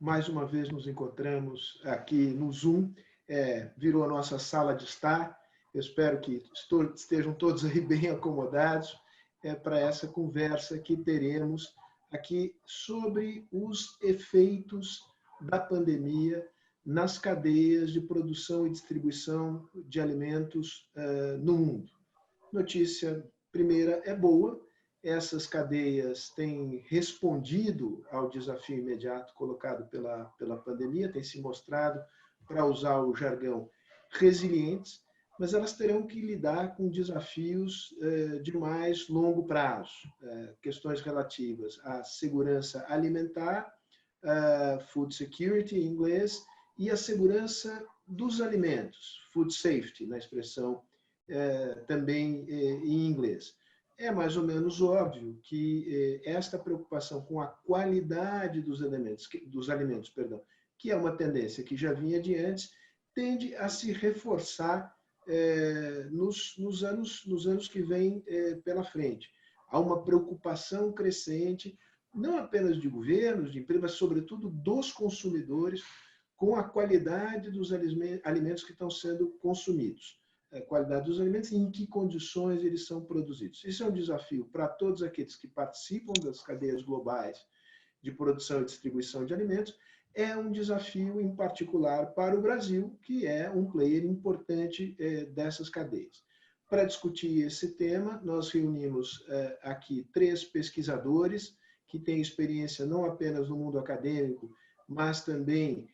mais uma vez nos encontramos aqui no Zoom, virou a nossa sala de estar. Eu espero que estejam todos aí bem acomodados para essa conversa que teremos aqui sobre os efeitos da pandemia nas cadeias de produção e distribuição de alimentos no mundo. Notícia primeira é boa, essas cadeias têm respondido ao desafio imediato colocado pela pandemia, têm se mostrado, para usar o jargão, resilientes, mas elas terão que lidar com desafios de mais longo prazo, questões relativas à segurança alimentar, food security em inglês, e a segurança dos alimentos, food safety, na expressão também em inglês. É mais ou menos óbvio que esta preocupação com a qualidade dos alimentos, que é uma tendência que já vinha de antes, tende a se reforçar nos anos que vêm pela frente. Há uma preocupação crescente, não apenas de governos, de empresas, mas sobretudo dos consumidores, com a qualidade dos alimentos que estão sendo consumidos. A qualidade dos alimentos e em que condições eles são produzidos. Isso é um desafio para todos aqueles que participam das cadeias globais de produção e distribuição de alimentos. É um desafio, em particular, para o Brasil, que é um player importante dessas cadeias. Para discutir esse tema, nós reunimos aqui 3 pesquisadores que têm experiência não apenas no mundo acadêmico, mas também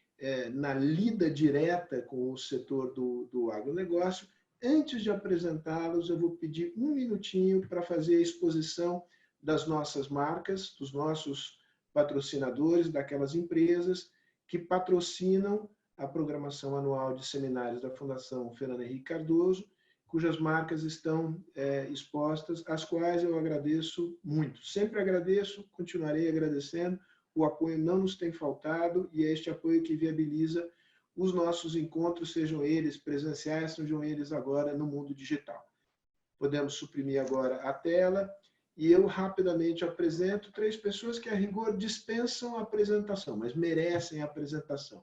na lida direta com o setor do agronegócio. Antes de apresentá-los, eu vou pedir um minutinho para fazer a exposição das nossas marcas, dos nossos patrocinadores, daquelas empresas que patrocinam a programação anual de seminários da Fundação Fernando Henrique Cardoso, cujas marcas estão expostas, às quais eu agradeço muito. Sempre agradeço, continuarei agradecendo, o apoio não nos tem faltado e é este apoio que viabiliza os nossos encontros, sejam eles presenciais, sejam eles agora no mundo digital. Podemos suprimir agora a tela e eu rapidamente apresento 3 pessoas que, a rigor, dispensam a apresentação, mas merecem a apresentação.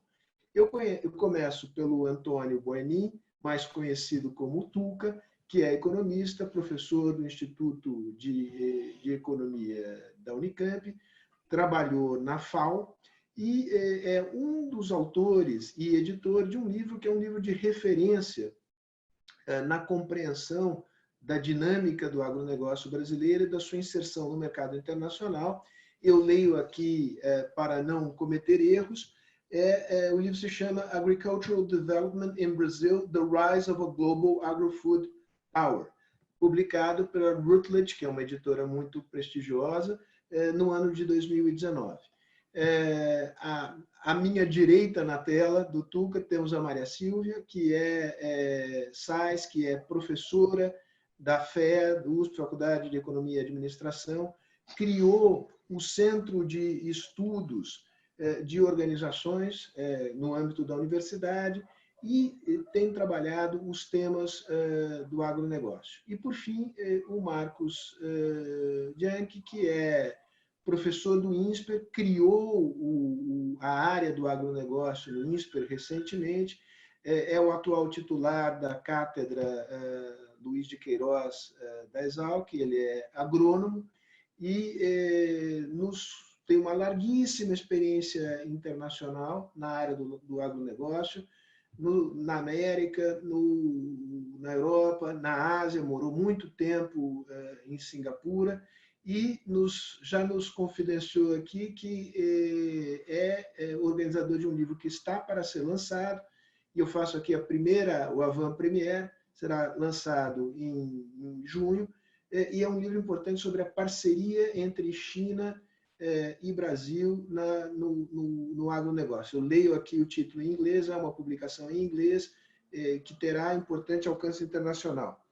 Eu começo pelo Antônio Boenin, mais conhecido como Tuca, que é economista, professor do Instituto de Economia da Unicamp, trabalhou na FAO, e é um dos autores e editor de um livro que é um livro de referência na compreensão da dinâmica do agronegócio brasileiro e da sua inserção no mercado internacional. Eu leio aqui, para não cometer erros, o livro se chama Agricultural Development in Brazil, The Rise of a Global Agro-Food Power, publicado pela Routledge, que é uma editora muito prestigiosa, no ano de 2019. À minha direita na tela do Tuca temos a Maria Silvia, que é SAIS, que é professora da FEA, do USP, Faculdade de Economia e Administração, criou o Centro de Estudos de Organizações no âmbito da universidade e tem trabalhado os temas do agronegócio. E, por fim, o Marcos Bianchi, que é professor do INSPER, criou a área do agronegócio no INSPER recentemente, é o atual titular da cátedra Luiz de Queiroz da Exalc, ele é agrônomo e tem uma larguíssima experiência internacional na área do agronegócio, na América, na Europa, na Ásia, morou muito tempo em Singapura, e já nos confidenciou aqui que é organizador de um livro que está para ser lançado, e eu faço aqui o avant-première, será lançado em junho, e é um livro importante sobre a parceria entre China e Brasil no agronegócio. Eu leio aqui o título em inglês, é uma publicação em inglês que terá importante alcance internacional.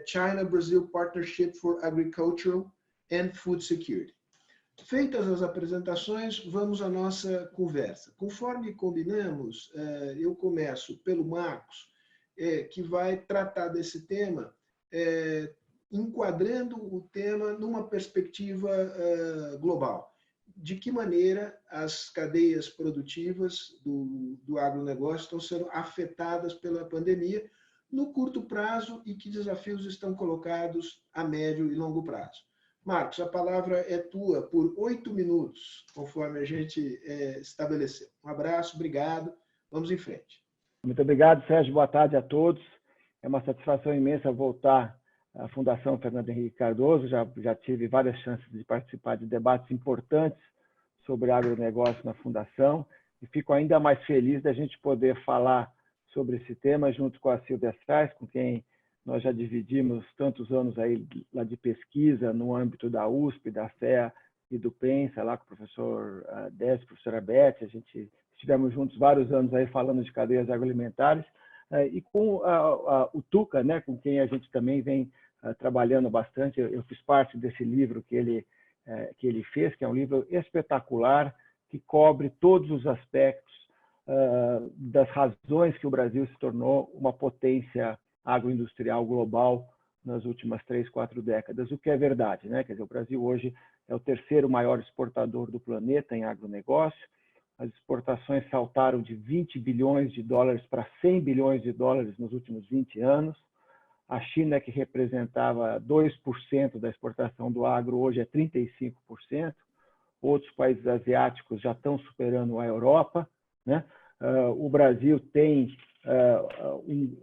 China-Brazil Partnership for Agricultural and Food Security. Feitas as apresentações, vamos à nossa conversa. Conforme combinamos, eu começo pelo Marcos, que vai tratar desse tema, enquadrando o tema numa perspectiva global. de que maneira as cadeias produtivas do agronegócio estão sendo afetadas pela pandemia no curto prazo e que desafios estão colocados a médio e longo prazo. Marcos, a palavra é tua por 8 minutos, conforme a gente estabeleceu. Um abraço, obrigado, vamos em frente. Muito obrigado, Sérgio. Boa tarde a todos. É uma satisfação imensa voltar à Fundação Fernando Henrique Cardoso. Já tive várias chances de participar de debates importantes sobre agronegócio na Fundação e fico ainda mais feliz da gente poder falar sobre esse tema junto com a Silvia Sais, com quem nós já dividimos tantos anos aí lá de pesquisa no âmbito da USP, da FEA e do PENSA, lá com o professor Décio, professora Beth. A gente estivemos juntos vários anos aí falando de cadeias agroalimentares, e com o Tuca, né, com quem a gente também vem trabalhando bastante. Eu fiz parte desse livro que ele fez, que é um livro espetacular, que cobre todos os aspectos das razões que o Brasil se tornou uma potência agroindustrial global nas últimas 3, 4 décadas, o que é verdade, né? Quer dizer, o Brasil hoje é o terceiro maior exportador do planeta em agronegócio. As exportações saltaram de 20 bilhões de dólares para 100 bilhões de dólares nos últimos 20 anos. A China, que representava 2% da exportação do agro, hoje é 35%. Outros países asiáticos já estão superando a Europa, né? O Brasil tem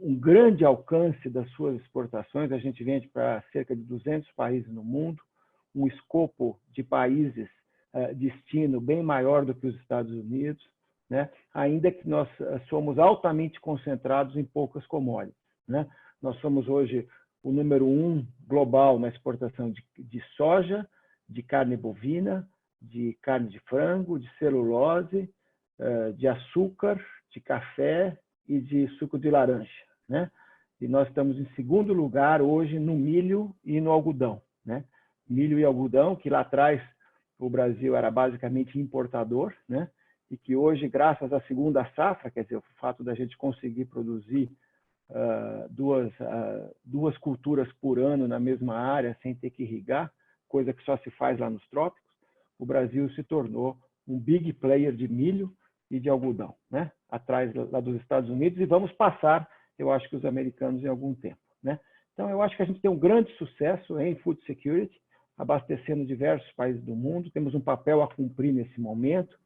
um grande alcance das suas exportações. A gente vende para cerca de 200 países no mundo, um escopo de países destino bem maior do que os Estados Unidos, né? Ainda que nós somos altamente concentrados em poucas commodities, né? Nós somos hoje o número 1 global na exportação de soja, de carne bovina, de carne de frango, de celulose, de açúcar, de café e de suco de laranja, né? E nós estamos em segundo lugar hoje no milho e no algodão, né? Milho e algodão, que lá atrás o Brasil era basicamente importador, né? E que hoje, graças à segunda safra, quer dizer, o fato da gente conseguir produzir duas culturas por ano na mesma área, sem ter que irrigar, coisa que só se faz lá nos trópicos, o Brasil se tornou um big player de milho e de algodão, né? Atrás lá dos Estados Unidos, e vamos passar, eu acho, que os americanos em algum tempo, né? Então, eu acho que a gente tem um grande sucesso em food security, abastecendo diversos países do mundo. Temos um papel a cumprir nesse momento,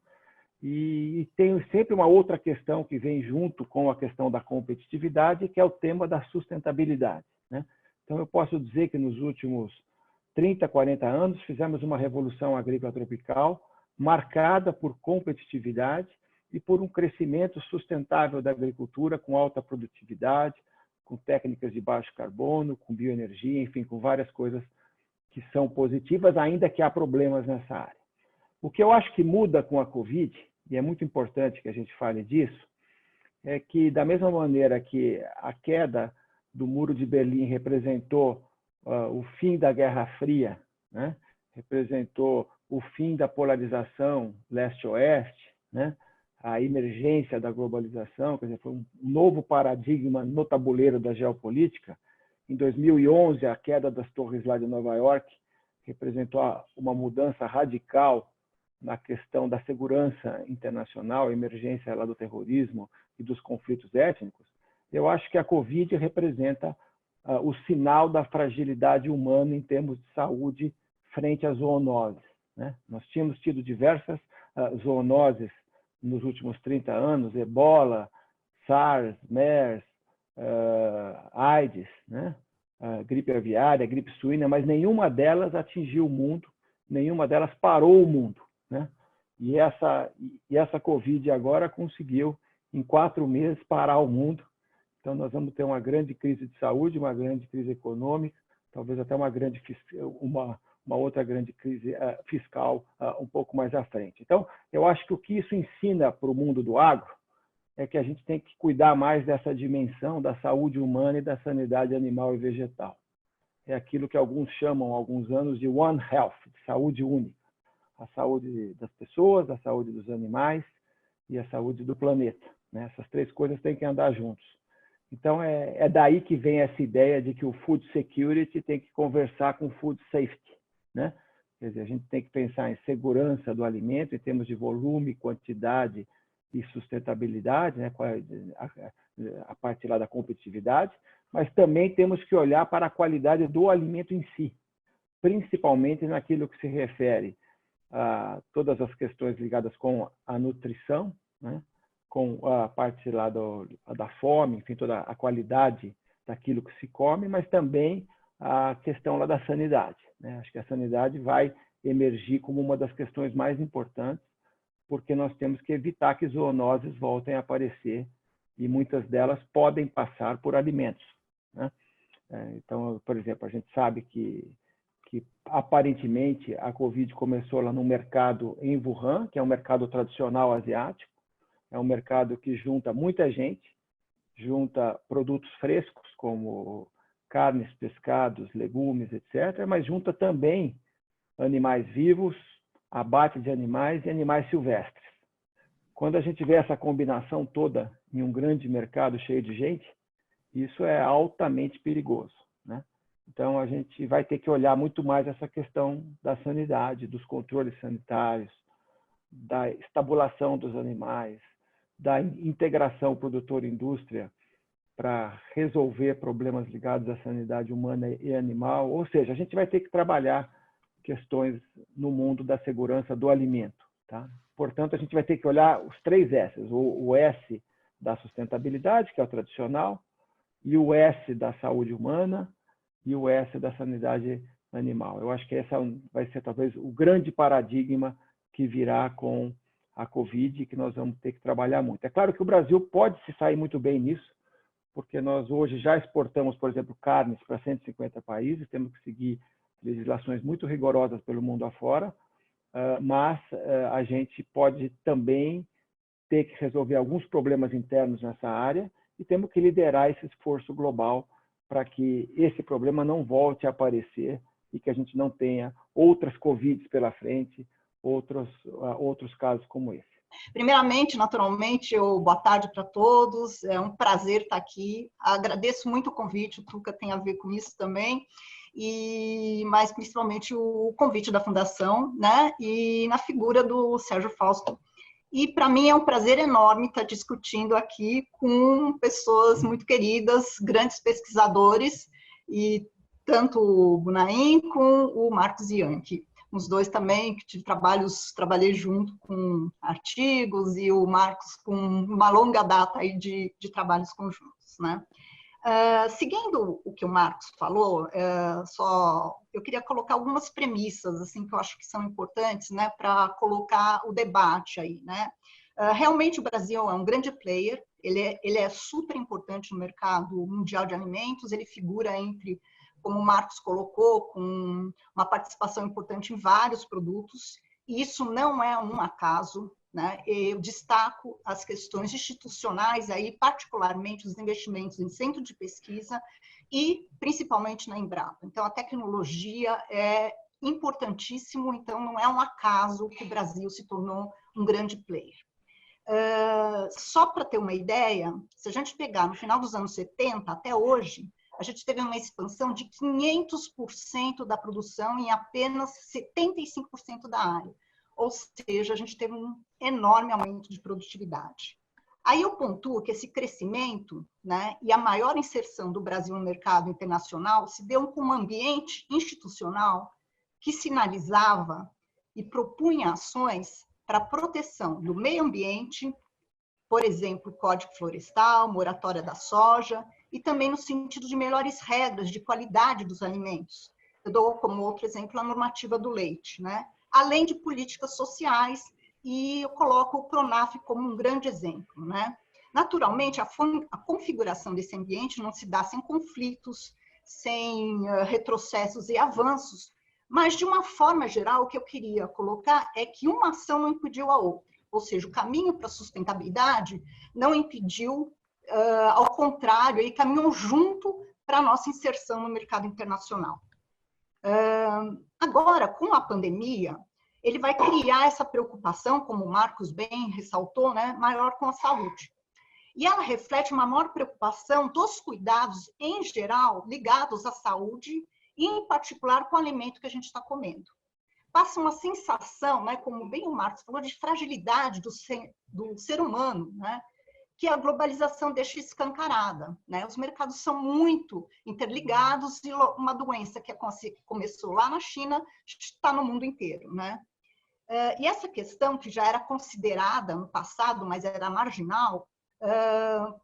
e tem sempre uma outra questão que vem junto com a questão da competitividade, que é o tema da sustentabilidade, né? Então, eu posso dizer que nos últimos 30, 40 anos fizemos uma revolução agrícola tropical marcada por competitividade e por um crescimento sustentável da agricultura com alta produtividade, com técnicas de baixo carbono, com bioenergia, enfim, com várias coisas que são positivas, ainda que há problemas nessa área. O que eu acho que muda com a Covid, e é muito importante que a gente fale disso, é que, da mesma maneira que a queda do Muro de Berlim representou o fim da Guerra Fria, né? Representou o fim da polarização leste-oeste, né? A emergência da globalização, quer dizer, foi um novo paradigma no tabuleiro da geopolítica. Em 2011, a queda das torres lá de Nova York representou uma mudança radical na questão da segurança internacional, a emergência lá do terrorismo e dos conflitos étnicos. Eu acho que a Covid representa o sinal da fragilidade humana em termos de saúde frente às zoonoses, né? Nós tínhamos tido diversas zoonoses nos últimos 30 anos, Ebola, SARS, MERS, AIDS, né? Gripe aviária, gripe suína, mas nenhuma delas atingiu o mundo, nenhuma delas parou o mundo, né? E essa Covid agora conseguiu, em 4 meses, parar o mundo. Então, nós vamos ter uma grande crise de saúde, uma grande crise econômica, talvez até uma outra grande crise fiscal um pouco mais à frente. Então, eu acho que o que isso ensina para o mundo do agro é que a gente tem que cuidar mais dessa dimensão da saúde humana e da sanidade animal e vegetal. É aquilo que alguns chamam há alguns anos de One Health, de saúde única. A saúde das pessoas, a saúde dos animais e a saúde do planeta, né? Essas 3 coisas têm que andar juntos. Então, é daí que vem essa ideia de que o food security tem que conversar com o food safety, né? Quer dizer, a gente tem que pensar em segurança do alimento, em termos de volume, quantidade e sustentabilidade, né? A parte lá da competitividade, mas também temos que olhar para a qualidade do alimento em si, principalmente naquilo que se refere a todas as questões ligadas com a nutrição, né? Com a parte lá da fome, enfim, toda a qualidade daquilo que se come, mas também a questão lá da sanidade, né? Acho que a sanidade vai emergir como uma das questões mais importantes, porque nós temos que evitar que zoonoses voltem a aparecer e muitas delas podem passar por alimentos, né? Então, por exemplo, a gente sabe que aparentemente a Covid começou lá no mercado em Wuhan, que é um mercado tradicional asiático, é um mercado que junta muita gente, junta produtos frescos como carnes, pescados, legumes, etc., mas junta também animais vivos, abate de animais e animais silvestres. Quando a gente vê essa combinação toda em um grande mercado cheio de gente, isso é altamente perigoso, né? Então, a gente vai ter que olhar muito mais essa questão da sanidade, dos controles sanitários, da estabulação dos animais, da integração produtor-indústria para resolver problemas ligados à sanidade humana e animal. Ou seja, a gente vai ter que trabalhar questões no mundo da segurança do alimento, tá? Portanto, a gente vai ter que olhar os 3 S's, o S da sustentabilidade, que é o tradicional, e o S da saúde humana, e o S da sanidade animal. Eu acho que esse vai ser talvez o grande paradigma que virá com a Covid, que nós vamos ter que trabalhar muito. É claro que o Brasil pode se sair muito bem nisso, porque nós hoje já exportamos, por exemplo, carnes para 150 países, temos que seguir legislações muito rigorosas pelo mundo afora, mas a gente pode também ter que resolver alguns problemas internos nessa área e temos que liderar esse esforço global para que esse problema não volte a aparecer e que a gente não tenha outras Covids pela frente, outros casos como esse. Primeiramente, naturalmente, boa tarde para todos, é um prazer estar aqui, agradeço muito o convite, o Tuca tem a ver com isso também, mas principalmente o convite da Fundação, né, e na figura do Sérgio Fausto. E para mim é um prazer enorme estar discutindo aqui com pessoas muito queridas, grandes pesquisadores, e tanto o Bunaim com o Marcos Ianchi. Os dois também, que trabalhei junto com artigos, e o Marcos com uma longa data aí de trabalhos conjuntos, né? Seguindo o que o Marcos falou, eu queria colocar algumas premissas assim, que eu acho que são importantes, né, para colocar o debate aí, né? Realmente o Brasil é um grande player, ele é super importante no mercado mundial de alimentos, ele figura entre, como o Marcos colocou, com uma participação importante em vários produtos, e isso não é um acaso, né? Eu destaco as questões institucionais, aí, particularmente os investimentos em centro de pesquisa e principalmente na Embrapa. Então, a tecnologia é importantíssimo, então não é um acaso que o Brasil se tornou um grande player. Só para ter uma ideia, se a gente pegar no final dos anos 70 até hoje, a gente teve uma expansão de 500% da produção em apenas 75% da área. Ou seja, a gente teve um enorme aumento de produtividade. Aí eu pontuo que esse crescimento, né, e a maior inserção do Brasil no mercado internacional se deu com um ambiente institucional que sinalizava e propunha ações para a proteção do meio ambiente, por exemplo, Código Florestal, moratória da soja, e também no sentido de melhores regras de qualidade dos alimentos. Eu dou como outro exemplo a normativa do leite, né? Além de políticas sociais, e eu coloco o PRONAF como um grande exemplo, né? Naturalmente, a configuração desse ambiente não se dá sem conflitos, sem retrocessos e avanços, mas, de uma forma geral, o que eu queria colocar é que uma ação não impediu a outra, ou seja, o caminho para a sustentabilidade não impediu, ao contrário, ele caminhou junto para a nossa inserção no mercado internacional. Agora, com a pandemia, ele vai criar essa preocupação, como o Marcos bem ressaltou, né, maior com a saúde. E ela reflete uma maior preocupação dos cuidados, em geral, ligados à saúde, e em particular com o alimento que a gente está comendo. passa uma sensação, né, como bem o Marcos falou, de fragilidade do ser humano, né, que a globalização deixa escancarada, né? Os mercados são muito interligados e uma doença que começou lá na China está no mundo inteiro, né? E essa questão, que já era considerada no passado, mas era marginal,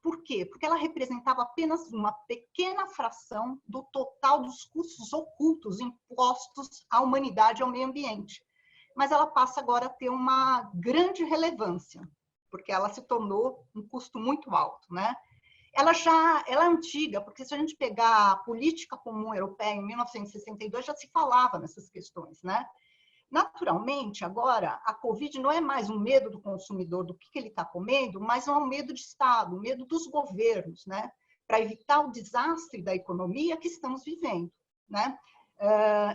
por quê? Porque ela representava apenas uma pequena fração do total dos custos ocultos impostos à humanidade e ao meio ambiente. Mas ela passa agora a ter uma grande relevância, porque ela se tornou um custo muito alto, né? Ela é antiga, porque se a gente pegar a política comum europeia em 1962, já se falava nessas questões, né? Naturalmente, agora, a Covid não é mais um medo do consumidor do que ele está comendo, mas é um medo de Estado, um medo dos governos, né? Para evitar o desastre da economia que estamos vivendo, né?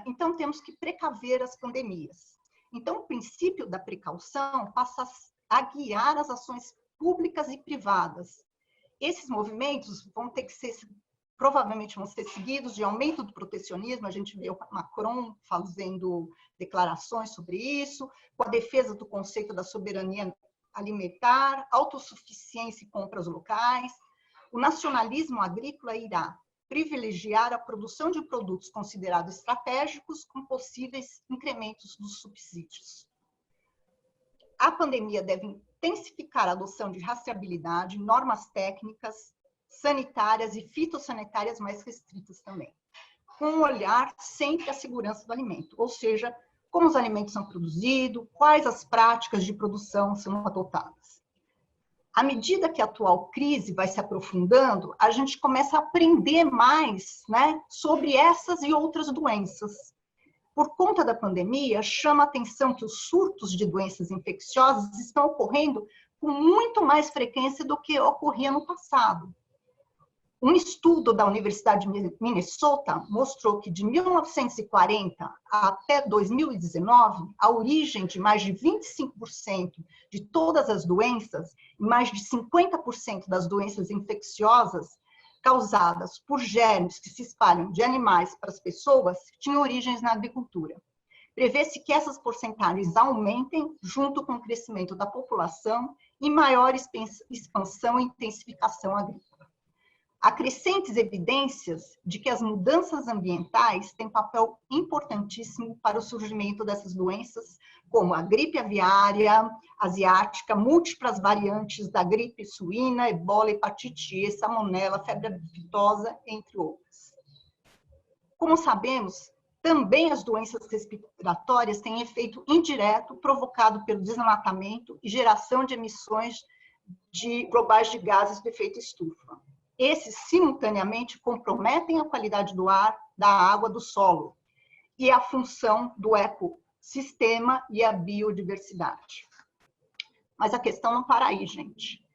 Então, temos que precaver as pandemias. Então, o princípio da precaução passa a guiar as ações públicas e privadas. Esses movimentos vão ter que ser, provavelmente vão ser seguidos de aumento do protecionismo, a gente vê o Macron fazendo declarações sobre isso, com a defesa do conceito da soberania alimentar, autossuficiência e compras locais. O nacionalismo agrícola irá privilegiar a produção de produtos considerados estratégicos com possíveis incrementos dos subsídios. A pandemia deve intensificar a adoção de rastreabilidade, normas técnicas, sanitárias e fitossanitárias mais restritas também, com um olhar sempre à segurança do alimento, ou seja, como os alimentos são produzidos, quais as práticas de produção são adotadas. À medida que a atual crise vai se aprofundando, a gente começa a aprender mais, né, sobre essas e outras doenças. Por conta da pandemia, chama a atenção que os surtos de doenças infecciosas estão ocorrendo com muito mais frequência do que ocorria no passado. Um estudo da Universidade de Minnesota mostrou que de 1940 até 2019, a origem de mais de 25% de todas as doenças e mais de 50% das doenças infecciosas causadas por germes que se espalham de animais para as pessoas tinham origens na agricultura. Prevê-se que essas porcentagens aumentem junto com o crescimento da população e maior expansão e intensificação agrícola. Há crescentes evidências de que as mudanças ambientais têm papel importantíssimo para o surgimento dessas doenças, como a gripe aviária asiática, múltiplas variantes da gripe suína, ebola, hepatite E, salmonela, febre aftosa, entre outras. Como sabemos, também as doenças respiratórias têm efeito indireto provocado pelo desmatamento e geração de emissões globais de gases do efeito estufa. Esses, simultaneamente, comprometem a qualidade do ar, da água, do solo e a função do ecossistema e a biodiversidade. Mas a questão não para aí, gente.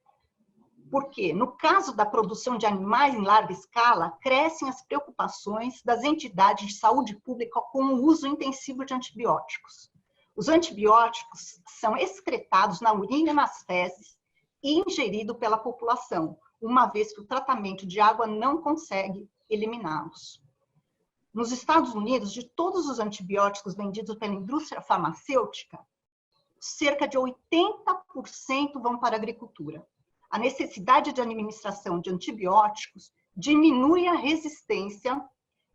Por quê? No caso da produção de animais em larga escala, crescem as preocupações das entidades de saúde pública com o uso intensivo de antibióticos. Os antibióticos são excretados na urina e nas fezes e ingeridos pela população, uma vez que o tratamento de água não consegue eliminá-los. Nos Estados Unidos, de todos os antibióticos vendidos pela indústria farmacêutica, cerca de 80% vão para a agricultura. A necessidade de administração de antibióticos diminui a resistência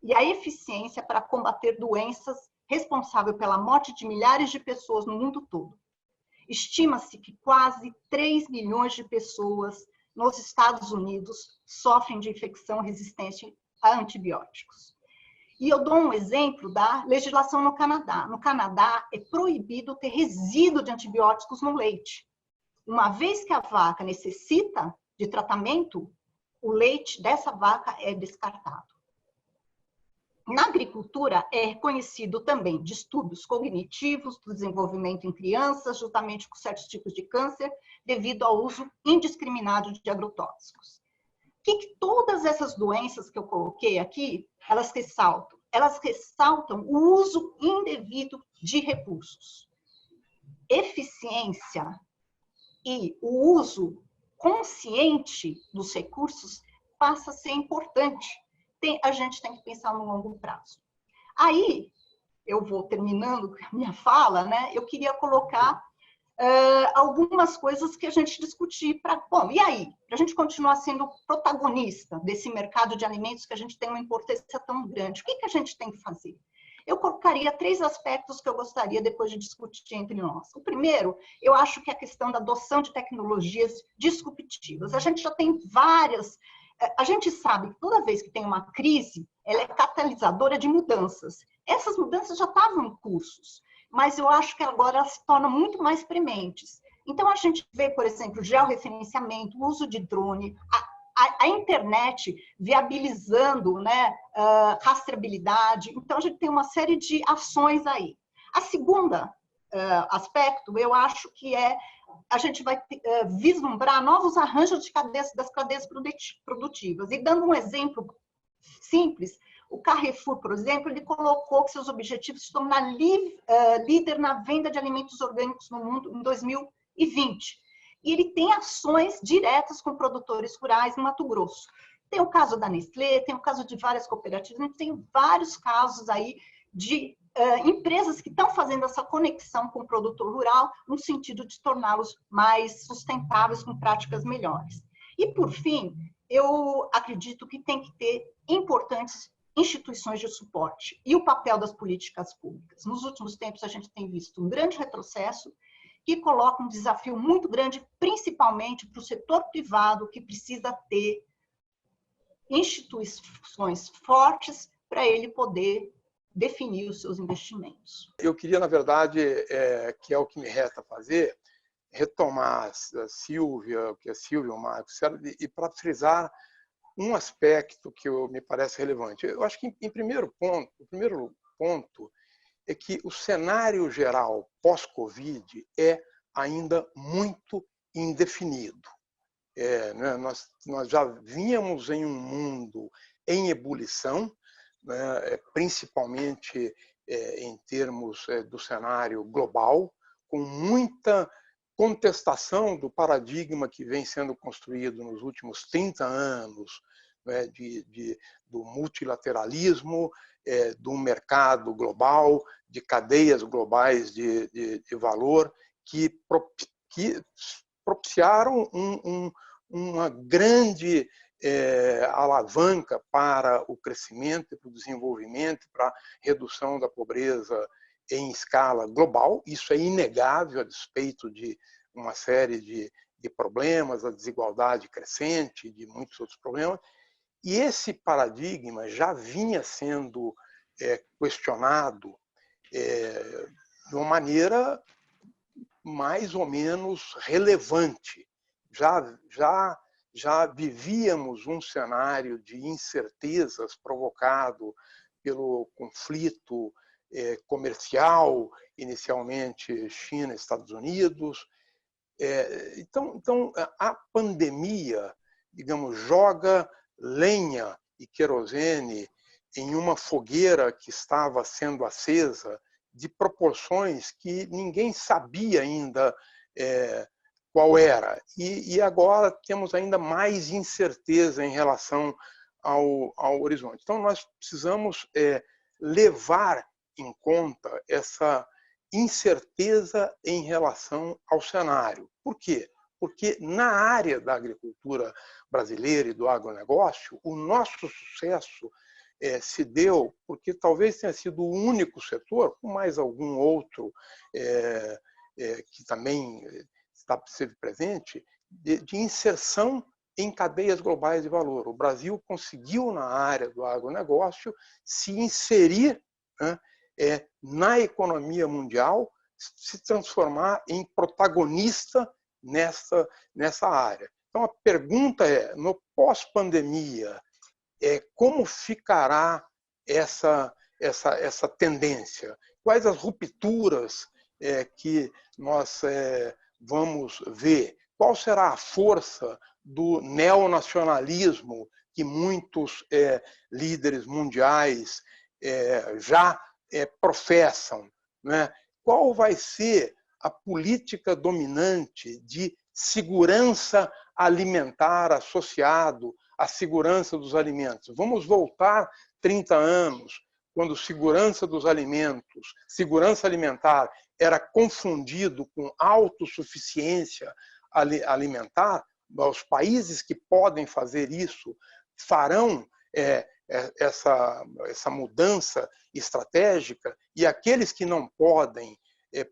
e a eficiência para combater doenças responsáveis pela morte de milhares de pessoas no mundo todo. Estima-se que quase 3 milhões de pessoas nos Estados Unidos sofrem de infecção resistente a antibióticos. E eu dou um exemplo da legislação no Canadá. No Canadá, é proibido ter resíduo de antibióticos no leite. Uma vez que a vaca necessita de tratamento, o leite dessa vaca é descartado. Na agricultura, é reconhecido também distúrbios cognitivos do desenvolvimento em crianças, juntamente com certos tipos de câncer, devido ao uso indiscriminado de agrotóxicos. O que todas essas doenças que eu coloquei aqui, elas ressaltam? Elas ressaltam o uso indevido de recursos. Eficiência e o uso consciente dos recursos passa a ser importante. A gente tem que pensar no longo prazo. Aí, eu vou terminando a minha fala, né? Eu queria colocar algumas coisas que a gente discutir para, bom, e aí? Para a gente continuar sendo protagonista desse mercado de alimentos que a gente tem uma importância tão grande, o que que a gente tem que fazer? Eu colocaria 3 aspectos que eu gostaria depois de discutir entre nós. O primeiro, eu acho que é a questão da adoção de tecnologias disruptivas. A gente já tem várias. A gente sabe que toda vez que tem uma crise, ela é catalisadora de mudanças. Essas mudanças já estavam em cursos, mas eu acho que agora elas se tornam muito mais prementes. Então, a gente vê, por exemplo, georreferenciamento, o uso de drone, a internet viabilizando, né, rastreabilidade. Então, a gente tem uma série de ações aí. A segunda aspecto, eu acho que a gente vai vislumbrar novos arranjos das cadeias produtivas. E dando um exemplo simples, o Carrefour, por exemplo, ele colocou que seus objetivos se tornar líder na venda de alimentos orgânicos no mundo em 2020. E ele tem ações diretas com produtores rurais no Mato Grosso. Tem o caso da Nestlé, tem o caso de várias cooperativas, a gente tem vários casos aí de empresas que estão fazendo essa conexão com o produtor rural no sentido de torná-los mais sustentáveis com práticas melhores. E, por fim, eu acredito que tem que ter importantes instituições de suporte e o papel das políticas públicas. Nos últimos tempos, a gente tem visto um grande retrocesso que coloca um desafio muito grande, principalmente para o setor privado, que precisa ter instituições fortes para ele poder definir os seus investimentos. Eu queria, na verdade, que é o que me resta fazer, retomar a Silvia, o que a Silvia, o Marcos, e para frisar um aspecto que me parece relevante. Eu acho que, o primeiro ponto é que o cenário geral pós-Covid é ainda muito indefinido. Né? Nós já vínhamos em um mundo em ebulição, né? Principalmente em termos do cenário global, com muita contestação do paradigma que vem sendo construído nos últimos 30 anos, né? Do multilateralismo, do mercado global, de cadeias globais de valor, que propiciaram uma grande alavanca para o crescimento e para o desenvolvimento, para a redução da pobreza em escala global. Isso é inegável a despeito de uma série de problemas, a desigualdade crescente, de muitos outros problemas. E esse paradigma já vinha sendo questionado de uma maneira mais ou menos relevante. Já vivíamos um cenário de incertezas provocado pelo conflito comercial, inicialmente China e Estados Unidos. Então, a pandemia, digamos, joga lenha e querosene em uma fogueira que estava sendo acesa de proporções que ninguém sabia ainda qual era. E agora temos ainda mais incerteza em relação ao horizonte. Então, nós precisamos levar em conta essa incerteza em relação ao cenário. Por quê? Porque na área da agricultura brasileira e do agronegócio, o nosso sucesso se deu porque talvez tenha sido o único setor, com mais algum outro que também esteve presente, de inserção em cadeias globais de valor. O Brasil conseguiu, na área do agronegócio, se inserir, né, na economia mundial, se transformar em protagonista nessa área. Então, a pergunta é, no pós-pandemia, como ficará essa tendência? Quais as rupturas que nós vamos ver? Qual será a força do neonacionalismo que muitos líderes mundiais já professam, né? Qual vai ser a política dominante de segurança alimentar associado à segurança dos alimentos? Vamos voltar 30 anos quando segurança dos alimentos, segurança alimentar era confundido com autossuficiência alimentar, os países que podem fazer isso farão essa mudança estratégica, e aqueles que não podem,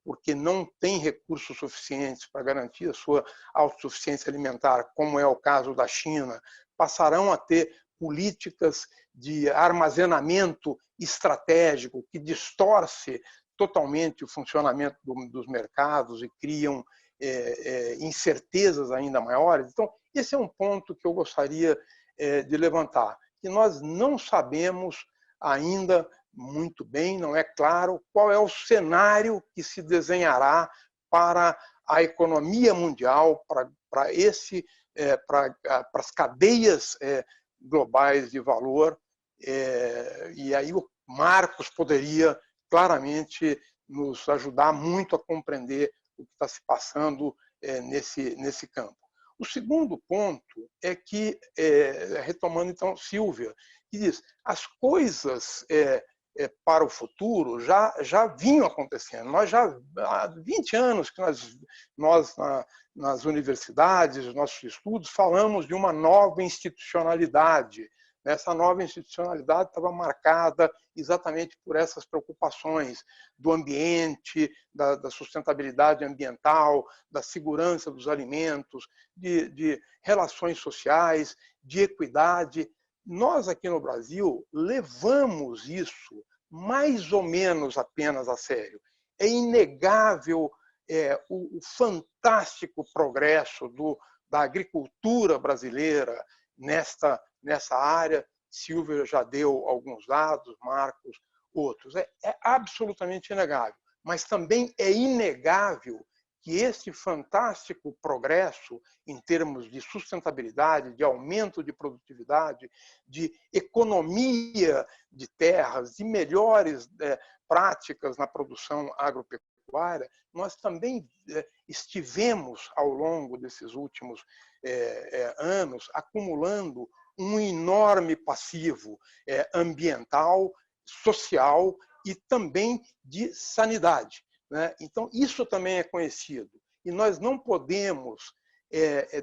porque não têm recursos suficientes para garantir a sua autossuficiência alimentar, como é o caso da China, passarão a ter políticas de armazenamento estratégico que distorce totalmente o funcionamento dos mercados e criam incertezas ainda maiores. Então, esse é um ponto que eu gostaria de levantar, que nós não sabemos ainda muito bem, não é claro qual é o cenário que se desenhará para a economia mundial, para as cadeias globais de valor, e aí o Marcos poderia claramente nos ajudar muito a compreender o que está se passando nesse campo. O segundo ponto é que, retomando então Silvia, que diz, as coisas para o futuro já vinham acontecendo. Nós já há 20 anos que nós nas universidades, nos nossos estudos, falamos de uma nova institucionalidade. Essa nova institucionalidade estava marcada exatamente por essas preocupações do ambiente, da sustentabilidade ambiental, da segurança dos alimentos, de relações sociais, de equidade. Nós, aqui no Brasil, levamos isso mais ou menos apenas a sério. É inegável o fantástico progresso da agricultura brasileira nessa área. Silvia já deu alguns dados, Marcos, outros. É absolutamente inegável. Mas também é inegável que esse fantástico progresso em termos de sustentabilidade, de aumento de produtividade, de economia de terras, de melhores práticas na produção agropecuária, nós também estivemos, ao longo desses últimos anos, acumulando um enorme passivo ambiental, social e também de sanidade. Então, isso também é conhecido. E nós não podemos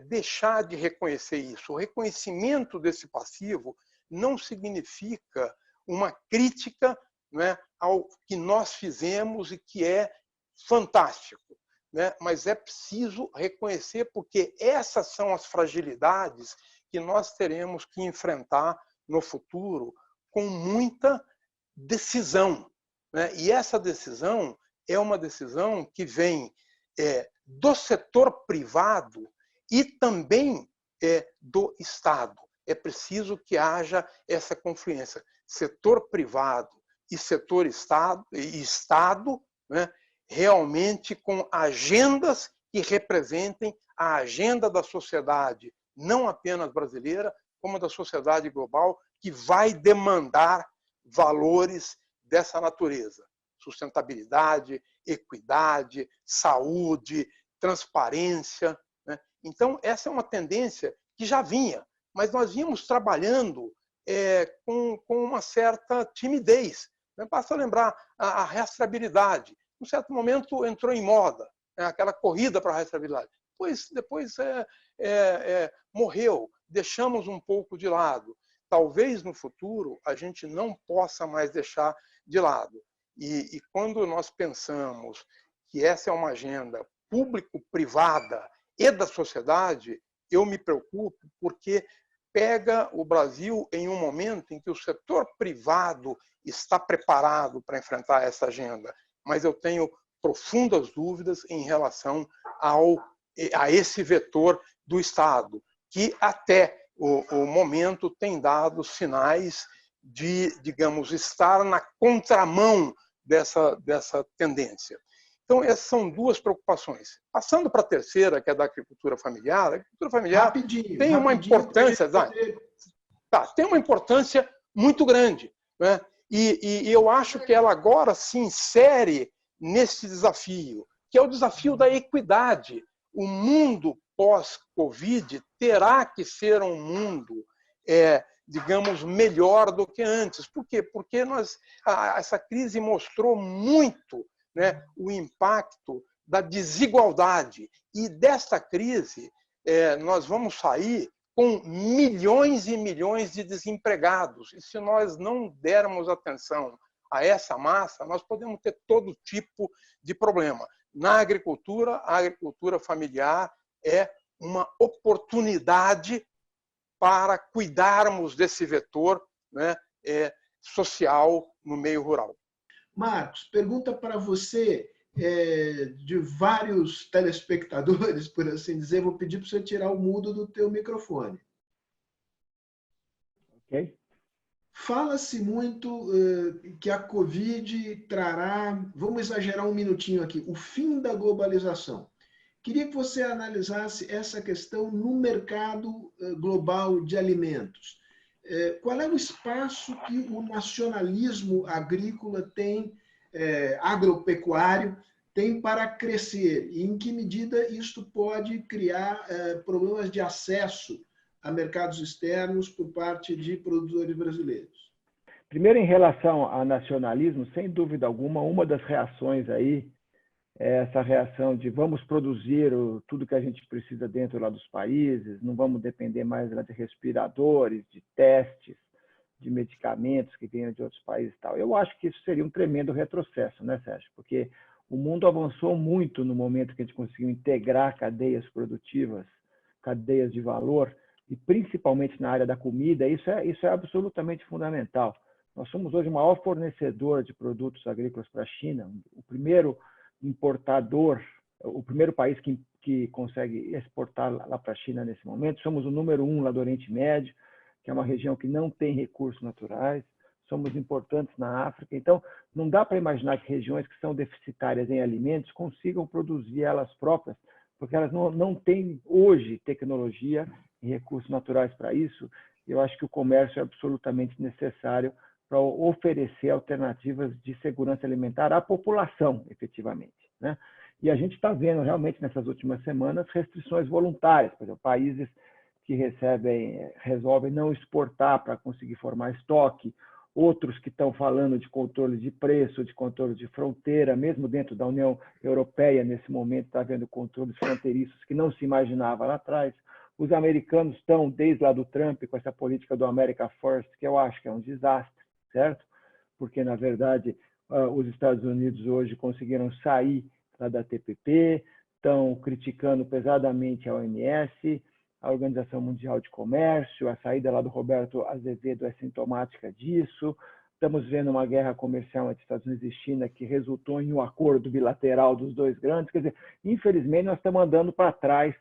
deixar de reconhecer isso. O reconhecimento desse passivo não significa uma crítica ao que nós fizemos e que é fantástico. Mas é preciso reconhecer, porque essas são as fragilidades que nós teremos que enfrentar no futuro com muita decisão. E essa decisão é uma decisão que vem do setor privado e também do Estado. É preciso que haja essa confluência. Setor privado e setor Estado, realmente com agendas que representem a agenda da sociedade, não apenas brasileira, como da sociedade global, que vai demandar valores dessa natureza. Sustentabilidade, equidade, saúde, transparência. Então, essa é uma tendência que já vinha, mas nós vínhamos trabalhando com uma certa timidez. Basta lembrar a rastreabilidade. Em um certo momento entrou em moda, aquela corrida para a rastreabilidade. Depois morreu, deixamos um pouco de lado. Talvez no futuro a gente não possa mais deixar de lado. E quando nós pensamos que essa é uma agenda público-privada e da sociedade, eu me preocupo porque pega o Brasil em um momento em que o setor privado está preparado para enfrentar essa agenda, mas eu tenho profundas dúvidas em relação a esse vetor do Estado, que até o momento tem dado sinais de, digamos, estar na contramão dessa tendência. Então, essas são duas preocupações. Passando para a terceira, que é da agricultura familiar, a agricultura familiar tem uma importância, tem uma importância muito grande, e eu acho que ela agora se insere nesse desafio, que é o desafio da equidade. O mundo pós-Covid terá que ser um mundo digamos, melhor do que antes. Por quê? Porque essa crise mostrou muito, né, o impacto da desigualdade. E desta crise, nós vamos sair com milhões e milhões de desempregados. E se nós não dermos atenção a essa massa, nós podemos ter todo tipo de problema. Na agricultura, a agricultura familiar é uma oportunidade para cuidarmos desse vetor, né, social no meio rural. Marcos, pergunta para você de vários telespectadores, por assim dizer. Vou pedir para você tirar o mudo do teu microfone. Ok. Fala-se muito que a Covid trará, vamos exagerar um minutinho aqui, o fim da globalização. Queria que você analisasse essa questão no mercado global de alimentos. Qual é o espaço que o nacionalismo agrícola tem, agropecuário, tem para crescer? E em que medida isto pode criar problemas de acesso a mercados externos por parte de produtores brasileiros? Primeiro, em relação ao nacionalismo, sem dúvida alguma, uma das reações aí é essa reação de vamos produzir tudo que a gente precisa dentro lá dos países, não vamos depender mais de respiradores, de testes, de medicamentos que venham de outros países e tal. Eu acho que isso seria um tremendo retrocesso, né, Sérgio? Porque o mundo avançou muito no momento que a gente conseguiu integrar cadeias produtivas, cadeias de valor, e principalmente na área da comida. Isso é absolutamente fundamental. Nós somos hoje o maior fornecedor de produtos agrícolas para a China, o primeiro importador, o primeiro país que consegue exportar lá para a China nesse momento. Somos o número 1 lá do Oriente Médio, que é uma região que não tem recursos naturais. Somos importantes na África. Então, não dá para imaginar que regiões que são deficitárias em alimentos consigam produzir elas próprias, porque elas não têm hoje tecnologia e recursos naturais para isso. Eu acho que o comércio é absolutamente necessário para oferecer alternativas de segurança alimentar à população, efetivamente, né? E a gente está vendo realmente nessas últimas semanas restrições voluntárias, por exemplo, países que resolvem não exportar para conseguir formar estoque, outros que estão falando de controle de preço, de controle de fronteira, mesmo dentro da União Europeia, nesse momento está havendo controles fronteiriços que não se imaginava lá atrás. Os americanos estão, desde lá do Trump, com essa política do America First, que eu acho que é um desastre, certo? Porque, na verdade, os Estados Unidos hoje conseguiram sair lá da TPP, estão criticando pesadamente a OMS, a Organização Mundial de Comércio, a saída lá do Roberto Azevedo é sintomática disso. Estamos vendo uma guerra comercial entre Estados Unidos e China que resultou em um acordo bilateral dos dois grandes. Quer dizer, infelizmente, nós estamos andando para trás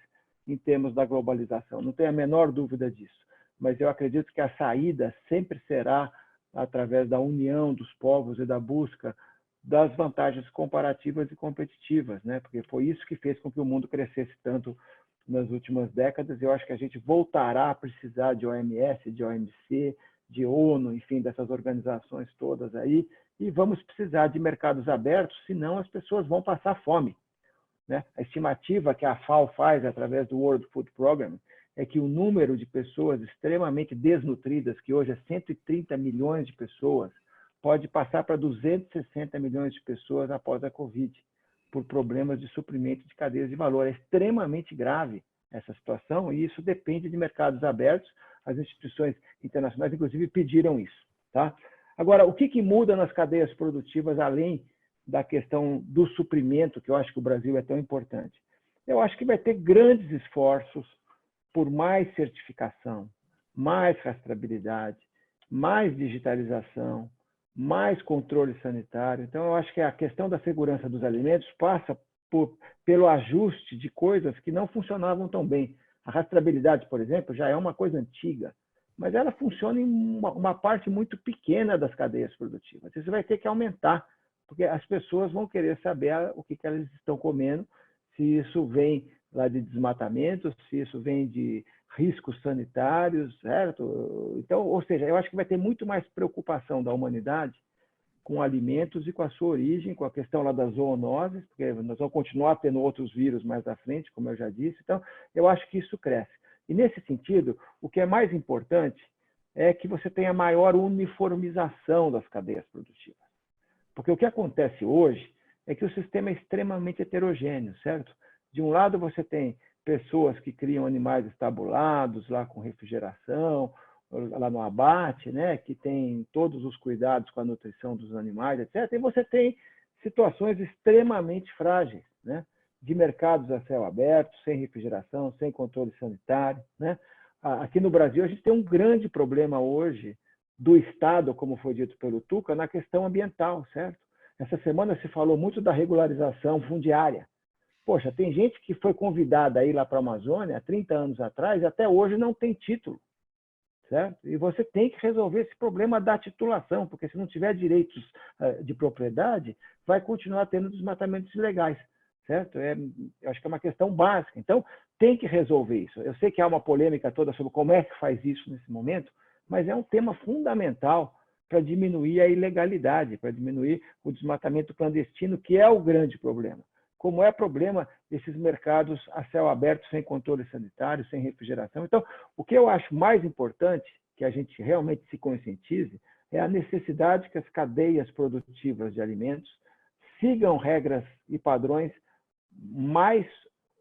em termos da globalização. Não tenho a menor dúvida disso. Mas eu acredito que a saída sempre será através da união dos povos e da busca das vantagens comparativas e competitivas, né? Porque foi isso que fez com que o mundo crescesse tanto nas últimas décadas. Eu acho que a gente voltará a precisar de OMS, de OMC, de ONU, enfim, dessas organizações todas aí, e vamos precisar de mercados abertos, senão as pessoas vão passar fome, né? A estimativa que a FAO faz através do World Food Program é que o número de pessoas extremamente desnutridas, que hoje é 130 milhões de pessoas, pode passar para 260 milhões de pessoas após a Covid, por problemas de suprimento de cadeias de valor. É extremamente grave essa situação e isso depende de mercados abertos. As instituições internacionais, inclusive, pediram isso, tá? Agora, o que muda nas cadeias produtivas, além da questão do suprimento, que eu acho que o Brasil é tão importante? Eu acho que vai ter grandes esforços por mais certificação, mais rastreabilidade, mais digitalização, mais controle sanitário. Então, eu acho que a questão da segurança dos alimentos passa pelo ajuste de coisas que não funcionavam tão bem. A rastreabilidade, por exemplo, já é uma coisa antiga, mas ela funciona em uma parte muito pequena das cadeias produtivas. Isso vai ter que aumentar, porque as pessoas vão querer saber o que elas estão comendo, se isso vem lá de desmatamento, se isso vem de riscos sanitários, certo? Então, ou seja, eu acho que vai ter muito mais preocupação da humanidade com alimentos e com a sua origem, com a questão lá das zoonoses, porque nós vamos continuar tendo outros vírus mais à frente, como eu já disse. Então, eu acho que isso cresce. E, nesse sentido, o que é mais importante é que você tenha maior uniformização das cadeias produtivas. Porque o que acontece hoje é que o sistema é extremamente heterogêneo, certo? De um lado você tem pessoas que criam animais estabulados, lá com refrigeração, lá no abate, né? Que tem todos os cuidados com a nutrição dos animais, etc. E você tem situações extremamente frágeis, né? De mercados a céu aberto, sem refrigeração, sem controle sanitário, né? Aqui no Brasil, a gente tem um grande problema hoje do Estado, como foi dito pelo Tuca, na questão ambiental, certo? Essa semana se falou muito da regularização fundiária. Poxa, tem gente que foi convidada a ir lá para a Amazônia há 30 anos atrás e até hoje não tem título, certo? E você tem que resolver esse problema da titulação, porque se não tiver direitos de propriedade, vai continuar tendo desmatamentos ilegais, certo? Eu acho que é uma questão básica. Então, tem que resolver isso. Eu sei que há uma polêmica toda sobre como é que faz isso nesse momento, mas é um tema fundamental para diminuir a ilegalidade, para diminuir o desmatamento clandestino, que é o grande problema. Como é problema desses mercados a céu aberto, sem controle sanitário, sem refrigeração. Então, o que eu acho mais importante, que a gente realmente se conscientize, é a necessidade que as cadeias produtivas de alimentos sigam regras e padrões mais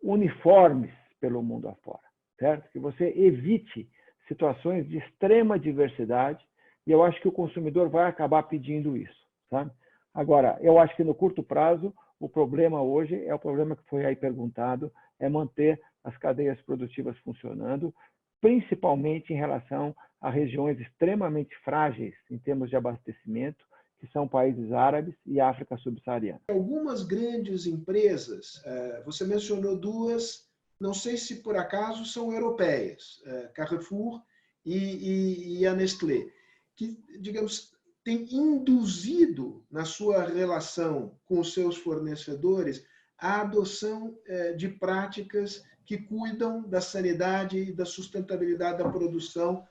uniformes pelo mundo afora, certo? Que você evite situações de extrema diversidade, e eu acho que o consumidor vai acabar pedindo isso, sabe? Agora, eu acho que no curto prazo, o problema hoje é o problema que foi aí perguntado, é manter as cadeias produtivas funcionando, principalmente em relação a regiões extremamente frágeis em termos de abastecimento, que são países árabes e África subsaariana. Algumas grandes empresas, você mencionou duas, não sei se por acaso são europeias, Carrefour e a Nestlé, que, digamos, tem induzido na sua relação com os seus fornecedores a adoção de práticas que cuidam da sanidade e da sustentabilidade da produção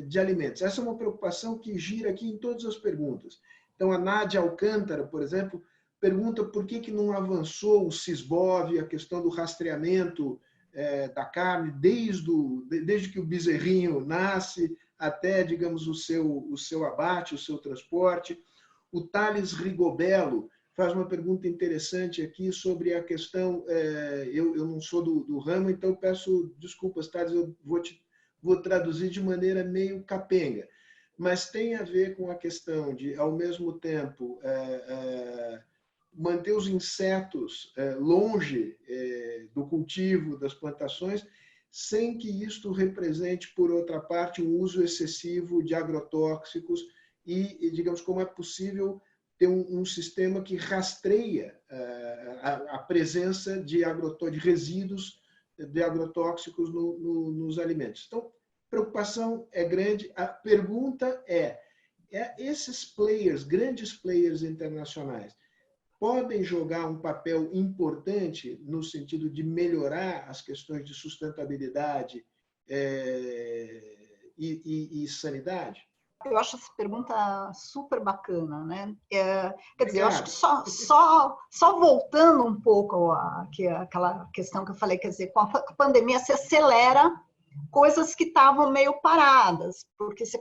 de alimentos. Essa é uma preocupação que gira aqui em todas as perguntas. Então, a Nádia Alcântara, por exemplo, pergunta por que não avançou o Sisbov, a questão do rastreamento da carne, desde que o bezerrinho nasce até, digamos, o seu abate, o seu transporte. O Thales Rigobello faz uma pergunta interessante aqui sobre a questão, eu não sou do ramo, então peço desculpas, Thales, eu vou traduzir de maneira meio capenga, mas tem a ver com a questão de, ao mesmo tempo, manter os insetos longe do cultivo, das plantações, sem que isto represente, por outra parte, um uso excessivo de agrotóxicos e digamos, como é possível ter um sistema que rastreia a presença de resíduos de agrotóxicos nos alimentos. Então, a preocupação é grande. A pergunta esses players, grandes players internacionais, podem jogar um papel importante no sentido de melhorar as questões de sustentabilidade e sanidade? Eu acho essa pergunta super bacana, né? Quer dizer, eu acho que só voltando um pouco àquela questão que eu falei, quer dizer, com a pandemia se acelera coisas que estavam meio paradas, porque você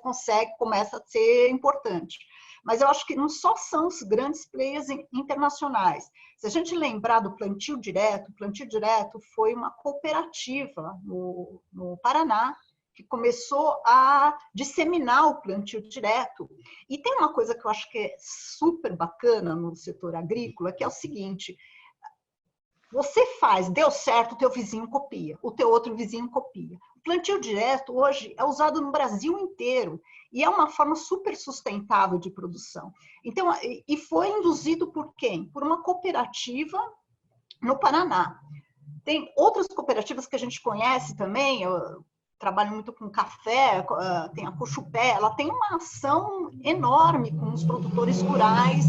começa a ser importante. Mas eu acho que não só são os grandes players internacionais. Se a gente lembrar do Plantio Direto, o Plantio Direto foi uma cooperativa no Paraná, que começou a disseminar o plantio direto. E tem uma coisa que eu acho que é super bacana no setor agrícola, que é o seguinte: você deu certo, o teu vizinho copia, o teu outro vizinho copia. O plantio direto hoje é usado no Brasil inteiro e é uma forma super sustentável de produção. Então, e foi induzido por quem? Por uma cooperativa no Paraná. Tem outras cooperativas que a gente conhece também. Eu trabalho muito com café, tem a Cochupé, ela tem uma ação enorme com os produtores rurais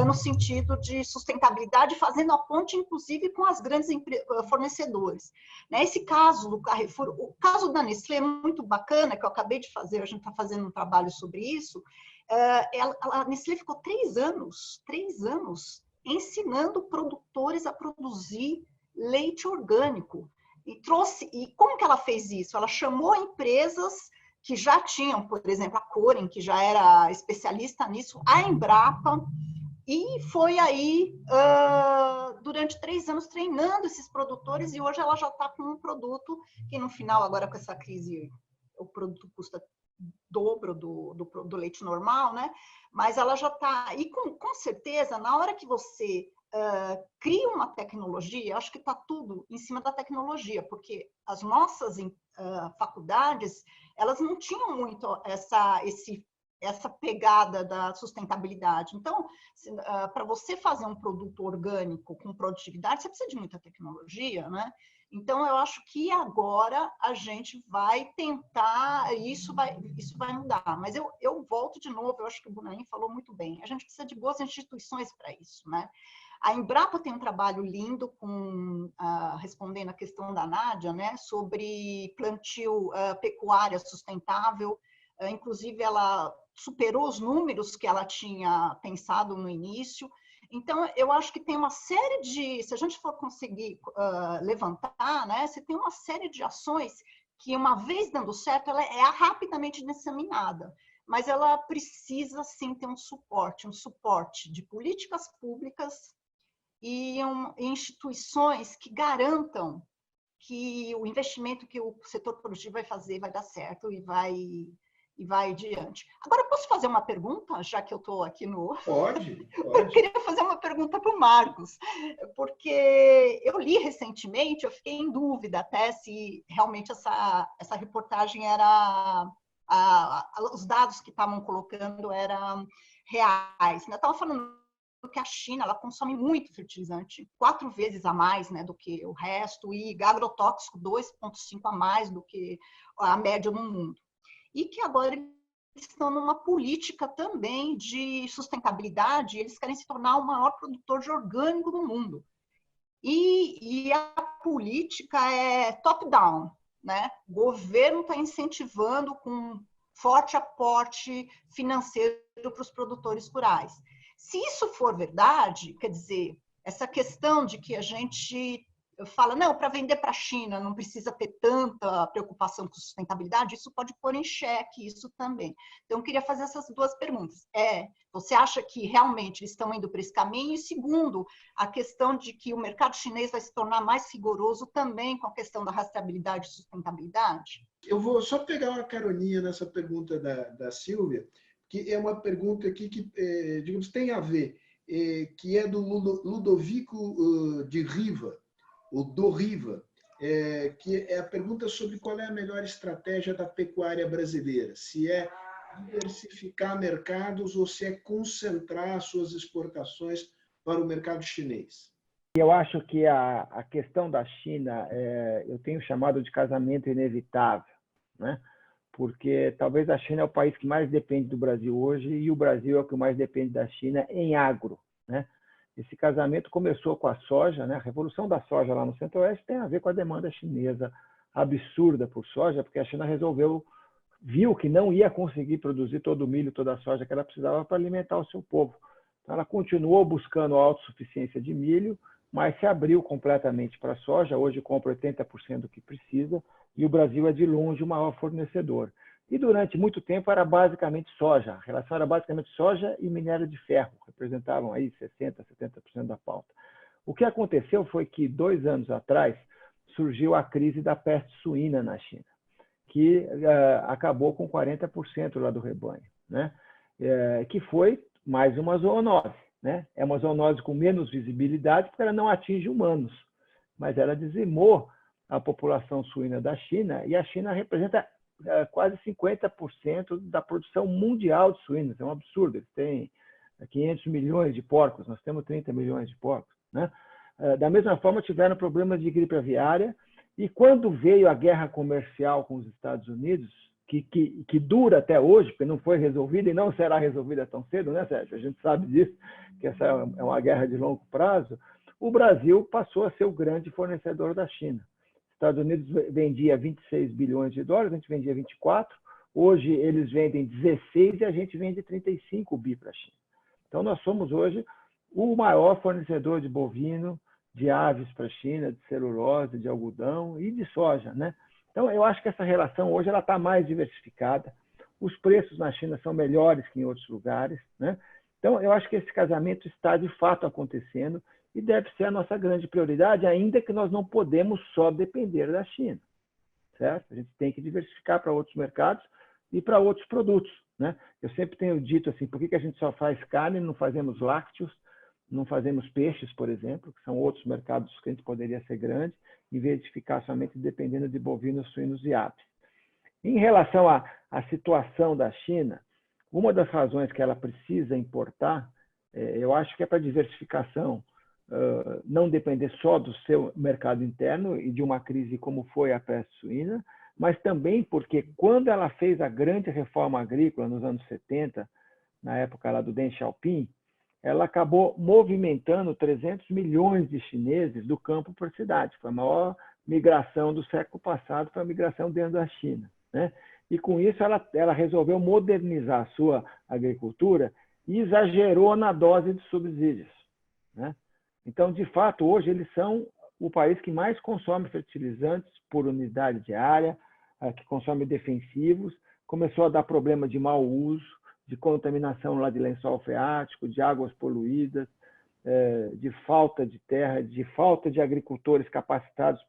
no sentido de sustentabilidade, fazendo a ponte, inclusive, com as grandes fornecedores. Esse caso do Carrefour, o caso da Nestlé é muito bacana, que eu acabei de fazer, a gente está fazendo um trabalho sobre isso. A Nestlé ficou 3 anos ensinando produtores a produzir leite orgânico. E como que ela fez isso? Ela chamou empresas que já tinham, por exemplo, a Coren, que já era especialista nisso, a Embrapa, e foi aí, durante 3 anos, treinando esses produtores, e hoje ela já está com um produto que, no final, agora com essa crise, o produto custa dobro do leite normal, né? Mas ela já está... E, com certeza, na hora que você cria uma tecnologia, acho que está tudo em cima da tecnologia, porque as nossas faculdades, elas não tinham muito essa pegada da sustentabilidade. Então, para você fazer um produto orgânico com produtividade, você precisa de muita tecnologia, né? Então, eu acho que agora a gente vai tentar, isso vai mudar. Mas eu volto de novo, eu acho que o Bonain falou muito bem, a gente precisa de boas instituições para isso, né? A Embrapa tem um trabalho lindo respondendo a questão da Nádia, né, sobre plantio pecuária sustentável. Inclusive, ela superou os números que ela tinha pensado no início. Então, eu acho que tem uma série de... Se a gente for conseguir levantar, né, você tem uma série de ações que, uma vez dando certo, ela é rapidamente disseminada. Mas ela precisa, sim, ter um suporte de políticas públicas e instituições que garantam que o investimento que o setor produtivo vai fazer vai dar certo e vai adiante. Agora, eu posso fazer uma pergunta, já que eu estou aqui no... Pode. Eu queria fazer uma pergunta para o Marcos, porque eu li recentemente, eu fiquei em dúvida até se realmente essa reportagem era... os dados que estavam colocando eram reais. Eu estava falando que a China ela consome muito fertilizante, 4 vezes a mais, né, do que o resto, e agrotóxico 2,5 a mais do que a média no mundo. E que agora eles estão numa política também de sustentabilidade, eles querem se tornar o maior produtor de orgânico do mundo. E a política é top-down, né? O governo está incentivando com forte aporte financeiro para os produtores rurais. Se isso for verdade, quer dizer, essa questão de que a gente fala, não, para vender para a China não precisa ter tanta preocupação com sustentabilidade, isso pode pôr em xeque isso também. Então, eu queria fazer essas 2 perguntas. Você acha que realmente eles estão indo para esse caminho? E segundo, a questão de que o mercado chinês vai se tornar mais rigoroso também com a questão da rastreabilidade e sustentabilidade? Eu vou só pegar uma caroninha nessa pergunta da Silvia, que é uma pergunta aqui que, digamos, tem a ver, que é do Ludovico de Riva, ou do Riva, que é a pergunta sobre qual é a melhor estratégia da pecuária brasileira, se é diversificar mercados ou se é concentrar suas exportações para o mercado chinês. Eu acho que a questão da China, eu tenho chamado de casamento inevitável, né? Porque talvez a China é o país que mais depende do Brasil hoje e o Brasil é o que mais depende da China em agro, né? Esse casamento começou com a soja, né? A revolução da soja lá no Centro-Oeste tem a ver com a demanda chinesa absurda por soja, porque a China viu que não ia conseguir produzir todo o milho, toda a soja que ela precisava para alimentar o seu povo. Então, ela continuou buscando a autossuficiência de milho, mas se abriu completamente para a soja. Hoje compra 80% do que precisa e o Brasil é de longe o maior fornecedor. E durante muito tempo era basicamente soja. A relação era basicamente soja e minério de ferro, representavam aí 60%, 70% da pauta. O que aconteceu foi que 2 anos atrás surgiu a crise da peste suína na China, que acabou com 40% lá do rebanho, né? Que foi mais uma zoonose, né? É uma zoonose com menos visibilidade porque ela não atinge humanos, mas ela dizimou a população suína da China e a China representa quase 50% da produção mundial de suínos. É um absurdo. Eles têm 500 milhões de porcos, nós temos 30 milhões de porcos, né? Da mesma forma, tiveram problemas de gripe aviária e quando veio a guerra comercial com os Estados Unidos, que dura até hoje, porque não foi resolvida e não será resolvida tão cedo, né, Sérgio? A gente sabe disso, que essa é uma guerra de longo prazo. O Brasil passou a ser o grande fornecedor da China. Os Estados Unidos vendia 26 bilhões de dólares, a gente vendia 24. Hoje eles vendem 16 e a gente vende 35 bi para a China. Então nós somos hoje o maior fornecedor de bovino, de aves para a China, de celulose, de algodão e de soja, né? Então, eu acho que essa relação hoje ela está mais diversificada. Os preços na China são melhores que em outros lugares, né? Então, eu acho que esse casamento está de fato acontecendo e deve ser a nossa grande prioridade, ainda que nós não podemos só depender da China, certo? A gente tem que diversificar para outros mercados e para outros produtos, né? Eu sempre tenho dito assim, por que a gente só faz carne, não fazemos lácteos, não fazemos peixes, por exemplo, que são outros mercados que a gente poderia ser grande, em vez de ficar somente dependendo de bovinos, suínos e aves. Em relação à situação da China, uma das razões que ela precisa importar, eu acho que é para diversificação, não depender só do seu mercado interno e de uma crise como foi a peste suína, mas também porque quando ela fez a grande reforma agrícola nos anos 70, na época lá do Deng Xiaoping, ela acabou movimentando 300 milhões de chineses do campo para a cidade. Foi a maior migração do século passado, foi a migração dentro da China, né? E com isso ela resolveu modernizar a sua agricultura e exagerou na dose de subsídios, né? Então, de fato, hoje eles são o país que mais consome fertilizantes por unidade de área, que consome defensivos, começou a dar problema de mau uso, de contaminação lá de lençol freático, de águas poluídas, de falta de terra, de falta de agricultores capacitados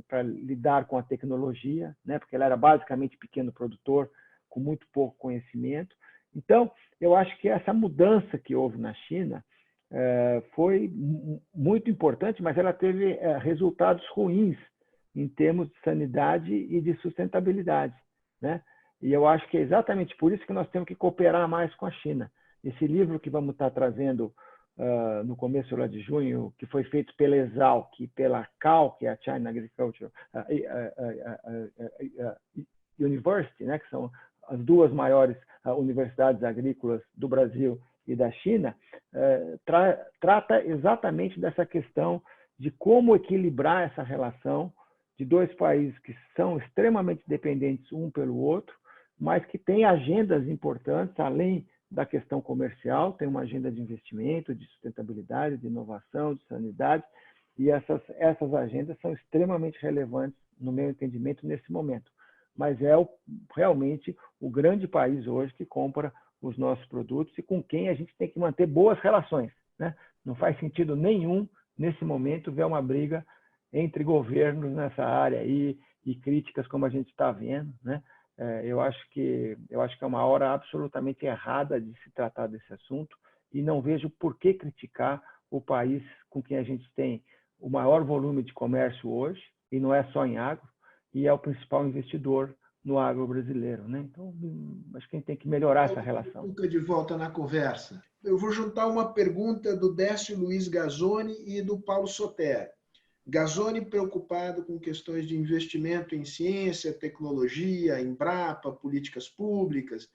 para lidar com a tecnologia, né? Porque ela era basicamente pequeno produtor, com muito pouco conhecimento. Então, eu acho que essa mudança que houve na China foi muito importante, mas ela teve resultados ruins em termos de sanidade e de sustentabilidade, né? E eu acho que é exatamente por isso que nós temos que cooperar mais com a China. Esse livro que vamos estar trazendo no começo lá de junho, que foi feito pela ESAL, e pela CAL, que é a China Agriculture University, né, que são as duas maiores universidades agrícolas do Brasil e da China, trata exatamente dessa questão de como equilibrar essa relação de dois países que são extremamente dependentes um pelo outro, mas que têm agendas importantes, além da questão comercial, tem uma agenda de investimento, de sustentabilidade, de inovação, de sanidade, e essas agendas são extremamente relevantes, no meu entendimento, nesse momento. Mas é realmente o grande país hoje que compra os nossos produtos e com quem a gente tem que manter boas relações, né? Não faz sentido nenhum, nesse momento, ver uma briga entre governos nessa área aí, e críticas como a gente está vendo, né? Eu acho que é uma hora absolutamente errada de se tratar desse assunto e não vejo por que criticar o país com quem a gente tem o maior volume de comércio hoje, e não é só em agro, e é o principal investidor no agro brasileiro, né? Então, acho que a gente tem que melhorar essa relação. Nunca de volta na conversa. Eu vou juntar uma pergunta do Décio Luiz Gazzoni e do Paulo Sotero. Gazzoni preocupado com questões de investimento em ciência, tecnologia, Embrapa, políticas públicas.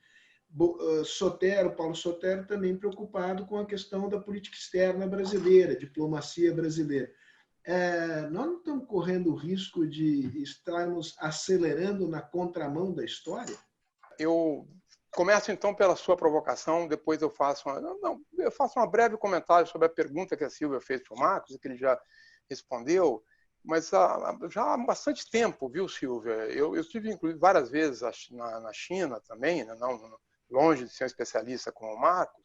Paulo Sotero também preocupado com a questão da política externa brasileira, diplomacia brasileira. Nós não estamos correndo o risco de estarmos acelerando na contramão da história? Eu começo então pela sua provocação, depois eu faço um breve comentário sobre a pergunta que a Silvia fez para o Marcos, que ele já respondeu, mas já há bastante tempo, viu, Silvia? Eu estive, inclusive, várias vezes na China também, né? Não longe de ser um especialista como o Marcos,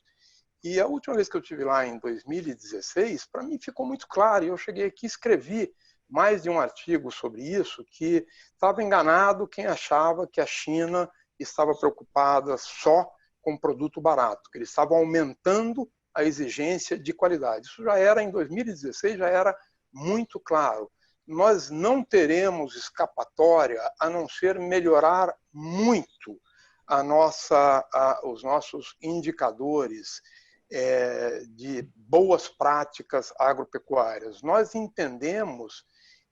e a última vez que eu estive lá em 2016, para mim ficou muito claro, e eu cheguei aqui e escrevi mais de um artigo sobre isso, que estava enganado quem achava que a China estava preocupada só com produto barato, que eles estavam aumentando a exigência de qualidade. Isso já era, em 2016, já era muito claro. Nós não teremos escapatória a não ser melhorar muito os nossos indicadores de boas práticas agropecuárias. Nós entendemos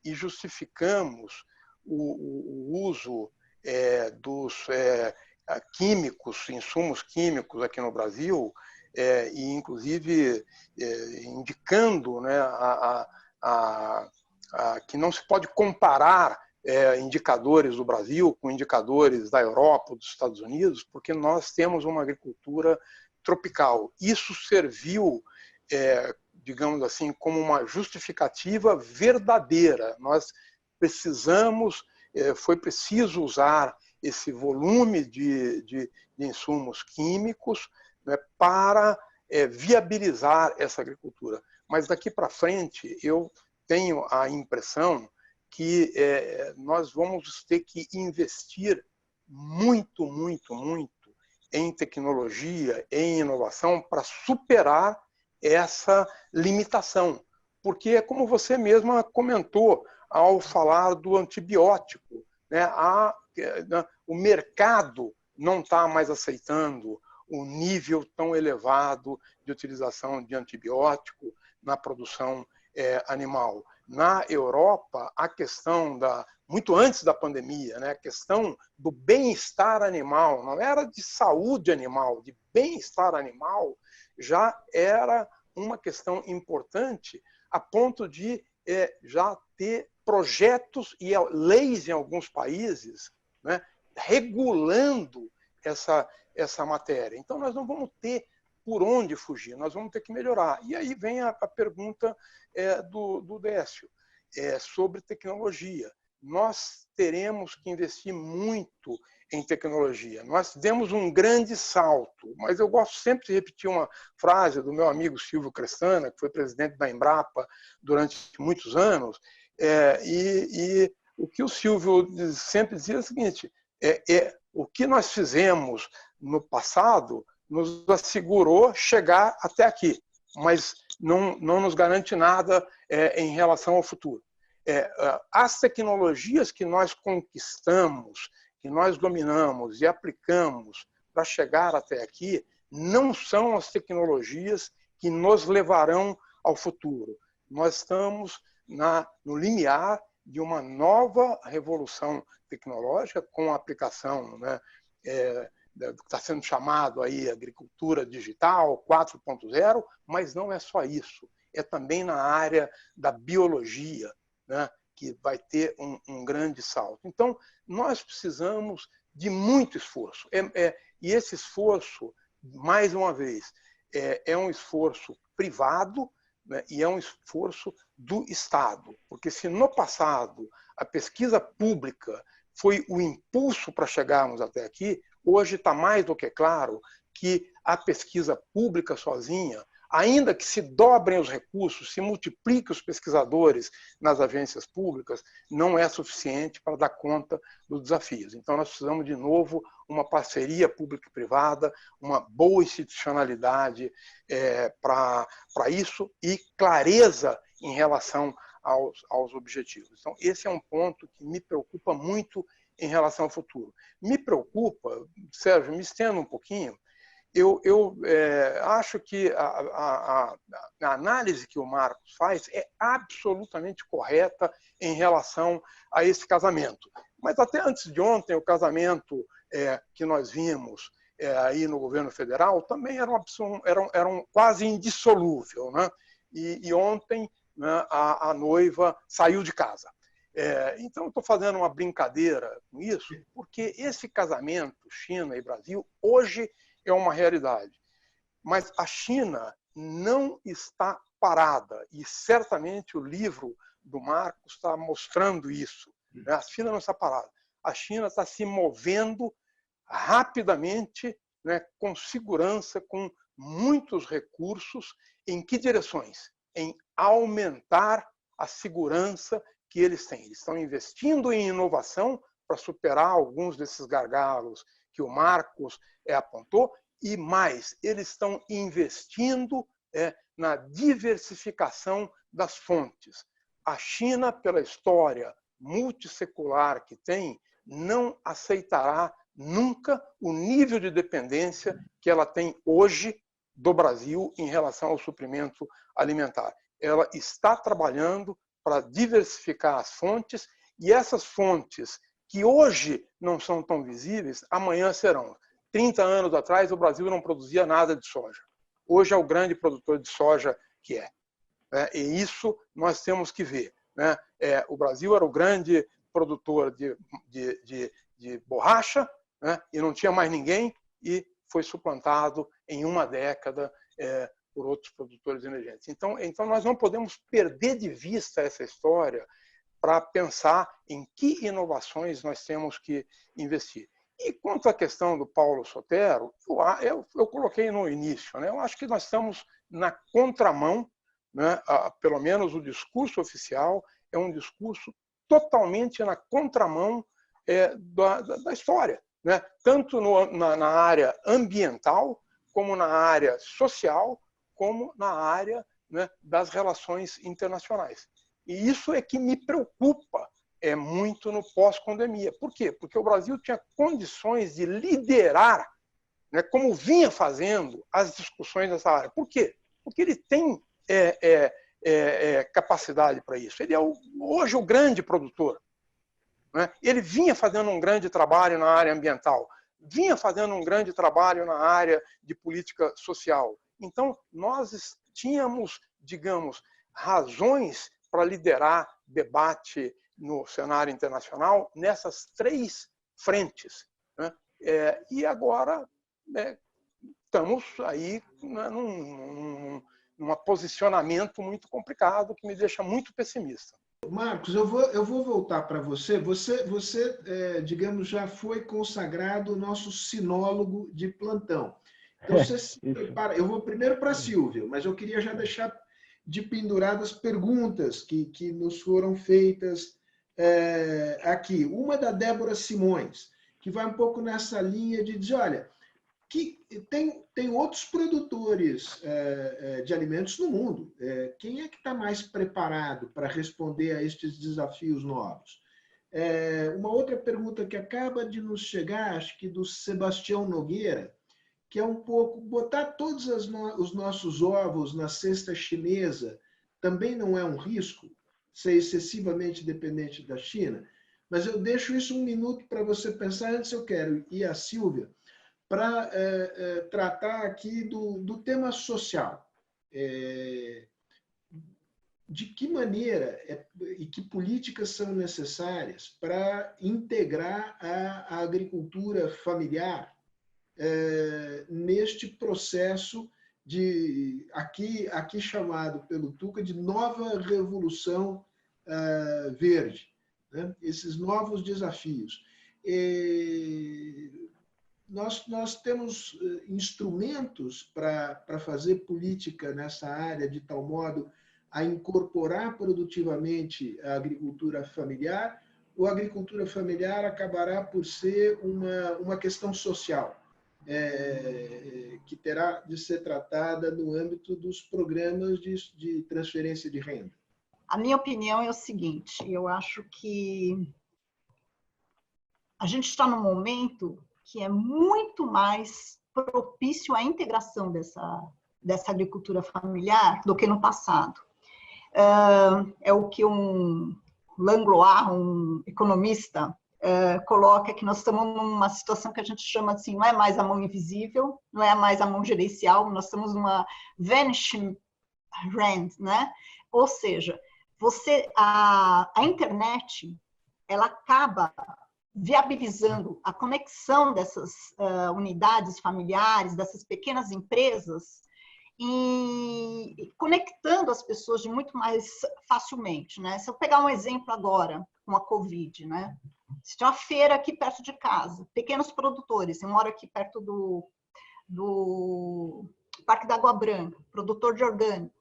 e justificamos o uso dos químicos, insumos químicos aqui no Brasil, e inclusive indicando, né, que não se pode comparar indicadores do Brasil com indicadores da Europa ou dos Estados Unidos, porque nós temos uma agricultura tropical. Isso serviu, digamos assim, como uma justificativa verdadeira. Nós precisamos foi preciso usar esse volume de insumos químicos, né, para viabilizar essa agricultura. Mas daqui para frente eu tenho a impressão que nós vamos ter que investir muito, muito, muito em tecnologia, em inovação, para superar essa limitação. Porque é como você mesma comentou ao falar do antibiótico, né? O mercado não está mais aceitando o nível tão elevado de utilização de antibiótico na produção animal. Na Europa, a questão muito antes da pandemia, né, a questão do bem-estar animal, não era de saúde animal, de bem-estar animal, já era uma questão importante a ponto de já ter projetos e leis em alguns países, né, regulando essa matéria. Então, nós não vamos ter por onde fugir, nós vamos ter que melhorar. E aí vem a pergunta do Décio, sobre tecnologia. Nós teremos que investir muito em tecnologia. Nós demos um grande salto, mas eu gosto sempre de repetir uma frase do meu amigo Silvio Crestana, que foi presidente da Embrapa durante muitos anos, e o que o Silvio sempre dizia é o seguinte, o que nós fizemos no passado nos assegurou chegar até aqui, mas não nos garante nada em relação ao futuro. As tecnologias que nós conquistamos, que nós dominamos e aplicamos para chegar até aqui, não são as tecnologias que nos levarão ao futuro. Nós estamos no limiar de uma nova revolução tecnológica com a aplicação, né, que está sendo chamado aí agricultura digital 4.0, mas não é só isso. É também na área da biologia, né, que vai ter um grande salto. Então, nós precisamos de muito esforço. E esse esforço, mais uma vez, é um esforço privado, né, e é um esforço do Estado. Porque se no passado a pesquisa pública foi o impulso para chegarmos até aqui, hoje está mais do que claro que a pesquisa pública sozinha, ainda que se dobrem os recursos, se multipliquem os pesquisadores nas agências públicas, não é suficiente para dar conta dos desafios. Então, nós precisamos, de novo, uma parceria pública e privada, uma boa institucionalidade para isso e clareza em relação aos objetivos. Então, esse é um ponto que me preocupa muito em relação ao futuro. Me preocupa, Sérgio, me estendo um pouquinho, eu acho que a análise que o Marcos faz é absolutamente correta em relação a esse casamento. Mas até antes de ontem, o casamento que nós vimos aí no governo federal também era quase indissolúvel, né? E ontem, né, a noiva saiu de casa. Então, estou fazendo uma brincadeira com isso, porque esse casamento China e Brasil hoje é uma realidade. Mas a China não está parada, e certamente o livro do Marcos está mostrando isso. A China não está parada. A China está se movendo rapidamente, né, com segurança, com muitos recursos. Em que direções? Em aumentar a segurança que eles têm. Eles estão investindo em inovação para superar alguns desses gargalos que o Marcos apontou, e mais, eles estão investindo na diversificação das fontes. A China, pela história multissecular que tem, não aceitará nunca o nível de dependência que ela tem hoje do Brasil em relação ao suprimento alimentar. Ela está trabalhando para diversificar as fontes, e essas fontes que hoje não são tão visíveis, amanhã serão. 30 anos atrás, o Brasil não produzia nada de soja. Hoje é o grande produtor de soja que é. E isso nós temos que ver. Né? O Brasil era o grande produtor de borracha, né? E não tinha mais ninguém, e foi suplantado em uma década por outros produtores emergentes. Então nós não podemos perder de vista essa história para pensar em que inovações nós temos que investir. E quanto à questão do Paulo Sotero, eu coloquei no início, né? Eu acho que nós estamos na contramão, né? Pelo menos o discurso oficial é um discurso totalmente na contramão da história, né? Tanto na área ambiental, como na área social, como na área, né, das relações internacionais. E isso é que me preocupa muito no pós-pandemia. Por quê? Porque o Brasil tinha condições de liderar, né, como vinha fazendo, as discussões nessa área. Por quê? Porque ele tem capacidade para isso. Ele é hoje o grande produtor, né? Ele vinha fazendo um grande trabalho na área ambiental, vinha fazendo um grande trabalho na área de política social. Então, nós tínhamos, digamos, razões para liderar debate no cenário internacional nessas 3 frentes, né? E agora estamos aí, né, num posicionamento muito complicado que me deixa muito pessimista. Marcos, eu vou voltar para você. Você, digamos, já foi consagrado nosso sinólogo de plantão. Então, você se prepara. Eu vou primeiro para a Silvia, mas eu queria já deixar de penduradas perguntas que nos foram feitas aqui. Uma da Débora Simões, que vai um pouco nessa linha de dizer, olha, que tem outros produtores de alimentos no mundo. Quem é que está mais preparado para responder a estes desafios novos? Uma outra pergunta que acaba de nos chegar, acho que do Sebastião Nogueira, que é um pouco botar todos os nossos ovos na cesta chinesa também não é um risco, ser excessivamente dependente da China? Mas eu deixo isso um minuto para você pensar. Antes eu quero ir à Silvia para tratar aqui do tema social. De que maneira e que políticas são necessárias para integrar a agricultura familiar neste processo aqui chamado pelo Tuca de nova revolução verde, né? Esses novos desafios. Nós temos instrumentos para fazer política nessa área de tal modo a incorporar produtivamente a agricultura familiar, ou a agricultura familiar acabará por ser uma questão social, que terá de ser tratada no âmbito dos programas de transferência de renda? A minha opinião é o seguinte: eu acho que a gente está num momento que é muito mais propício à integração dessa agricultura familiar do que no passado. É o que um Langlois, um economista, coloca, que nós estamos numa situação que a gente chama assim, não é mais a mão invisível, não é mais a mão gerencial, nós estamos numa vanishing hand, né? Ou seja, a internet, ela acaba viabilizando a conexão dessas unidades familiares, dessas pequenas empresas, e conectando as pessoas de muito mais facilmente, né? Se eu pegar um exemplo agora, com a Covid, né? Se tem uma feira aqui perto de casa, pequenos produtores, eu moro aqui perto do Parque da Água Branca, produtor de orgânico.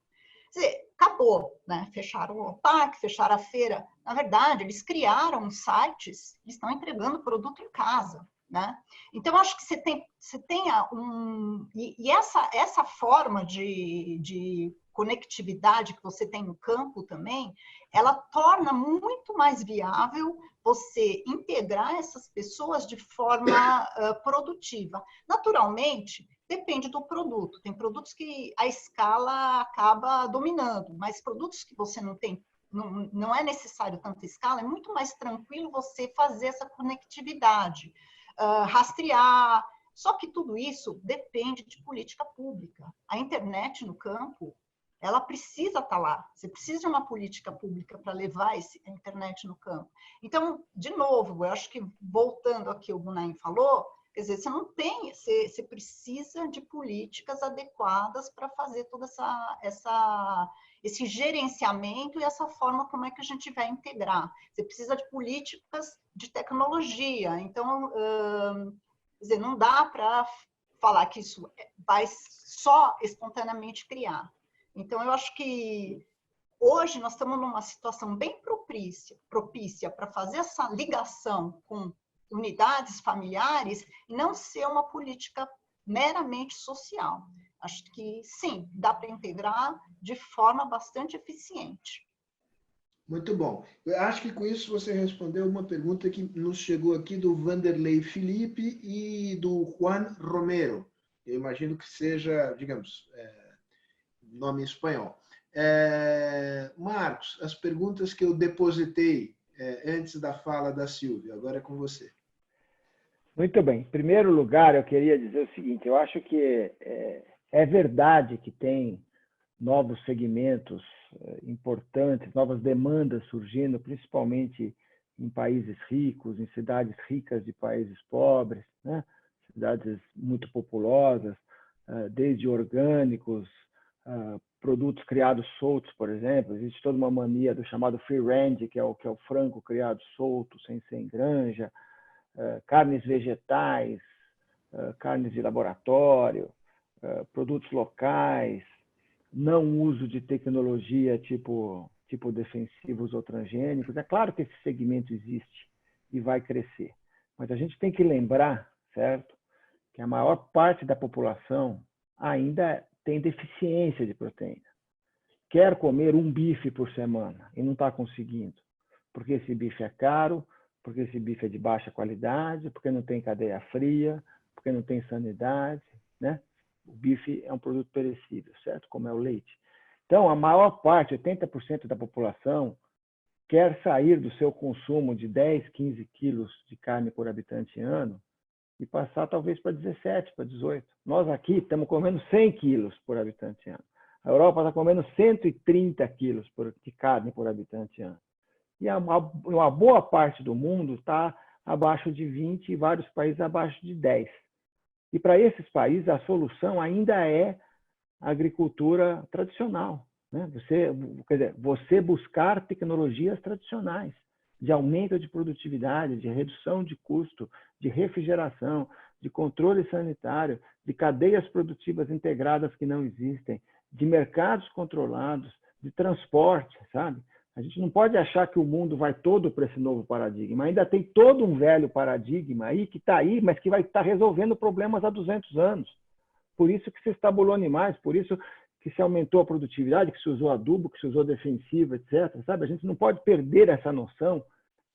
Quer dizer, acabou, né? Fecharam o parque, fecharam a feira. Na verdade, eles criaram sites que estão entregando produto em casa, né? Então, acho que você tenha e essa forma de conectividade que você tem no campo também, ela torna muito mais viável você integrar essas pessoas de forma produtiva. Naturalmente, depende do produto. Tem produtos que a escala acaba dominando, mas produtos que você não tem, não é necessário tanta escala, é muito mais tranquilo você fazer essa conectividade, rastrear. Só que tudo isso depende de política pública. A internet no campo, ela precisa estar lá. Você precisa de uma política pública para levar a internet no campo. Então, de novo, eu acho que, voltando ao que o Bonain falou, quer dizer, você precisa de políticas adequadas para fazer todo esse gerenciamento e essa forma como é que a gente vai integrar. Você precisa de políticas de tecnologia. Então, quer dizer, não dá para falar que isso vai só espontaneamente criar. Então, eu acho que hoje nós estamos numa situação bem propícia para fazer essa ligação com unidades familiares e não ser uma política meramente social. Acho que, sim, dá para integrar de forma bastante eficiente. Muito bom. Eu acho que com isso você respondeu uma pergunta que nos chegou aqui do Vanderlei Felipe e do Juan Romero. Eu imagino que seja, digamos, nome em espanhol. Marcos, as perguntas que eu depositei antes da fala da Silvia, agora é com você. Muito bem. Em primeiro lugar, eu queria dizer o seguinte, eu acho que é verdade que tem novos segmentos importantes, novas demandas surgindo, principalmente em países ricos, em cidades ricas de países pobres, né? Cidades muito populosas, desde orgânicos, produtos criados soltos, por exemplo. Existe toda uma mania do chamado free range, que é o frango criado solto, sem ser em granja, carnes vegetais, carnes de laboratório, produtos locais, não uso de tecnologia tipo defensivos ou transgênicos. É claro que esse segmento existe e vai crescer, mas a gente tem que lembrar, certo, que a maior parte da população ainda tem deficiência de proteína. Quer comer um bife por semana e não está conseguindo, porque esse bife é caro, porque esse bife é de baixa qualidade, porque não tem cadeia fria, porque não tem sanidade, né? O bife é um produto perecível, certo? Como é o leite. Então, a maior parte, 80% da população, quer sair do seu consumo de 10, 15 quilos de carne por habitante ano e passar talvez para 17, para 18. Nós aqui estamos comendo 100 quilos por habitante ano. A Europa está comendo 130 quilos de carne por habitante ano. E uma boa parte do mundo está abaixo de 20 e vários países abaixo de 10. E para esses países, a solução ainda é a agricultura tradicional, né? Você buscar tecnologias tradicionais de aumento de produtividade, de redução de custo, de refrigeração, de controle sanitário, de cadeias produtivas integradas que não existem, de mercados controlados, de transporte, sabe? A gente não pode achar que o mundo vai todo para esse novo paradigma. Ainda tem todo um velho paradigma aí que está aí, mas que vai estar resolvendo problemas há 200 anos. Por isso que se estabulou animais, por isso que se aumentou a produtividade, que se usou adubo, que se usou defensivo, etc. Sabe? A gente não pode perder essa noção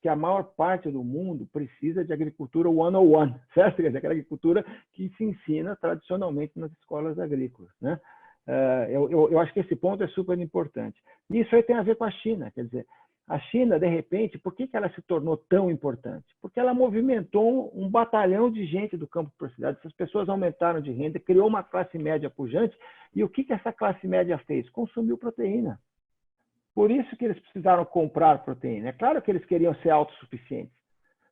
que a maior parte do mundo precisa de agricultura 101, certo? Quer dizer, aquela agricultura que se ensina tradicionalmente nas escolas agrícolas, né? Eu acho que esse ponto é super importante. E isso aí tem a ver com a China. Quer dizer, a China, de repente, por que ela se tornou tão importante? Porque ela movimentou um batalhão de gente do campo para a cidade. Essas pessoas aumentaram de renda, criou uma classe média pujante. E o que essa classe média fez? Consumiu proteína. Por isso que eles precisaram comprar proteína. É claro que eles queriam ser autossuficientes,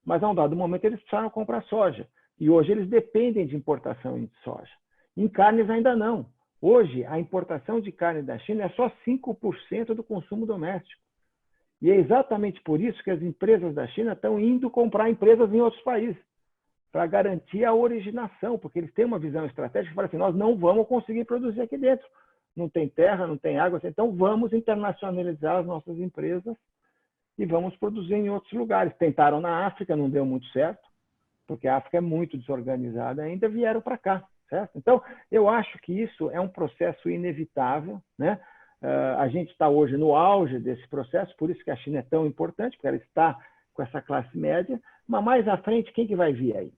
mas a um dado momento eles precisaram comprar soja. E hoje eles dependem de importação de soja. Em carnes ainda não. Hoje, a importação de carne da China é só 5% do consumo doméstico. E é exatamente por isso que as empresas da China estão indo comprar empresas em outros países, para garantir a originação, porque eles têm uma visão estratégica que fala assim, nós não vamos conseguir produzir aqui dentro. Não tem terra, não tem água, então vamos internacionalizar as nossas empresas e vamos produzir em outros lugares. Tentaram na África, não deu muito certo, porque a África é muito desorganizada ainda, vieram para cá. Certo? Então, eu acho que isso é um processo inevitável, né? A gente está hoje no auge desse processo, por isso que a China é tão importante, porque ela está com essa classe média, mas mais à frente, quem que vai vir aí?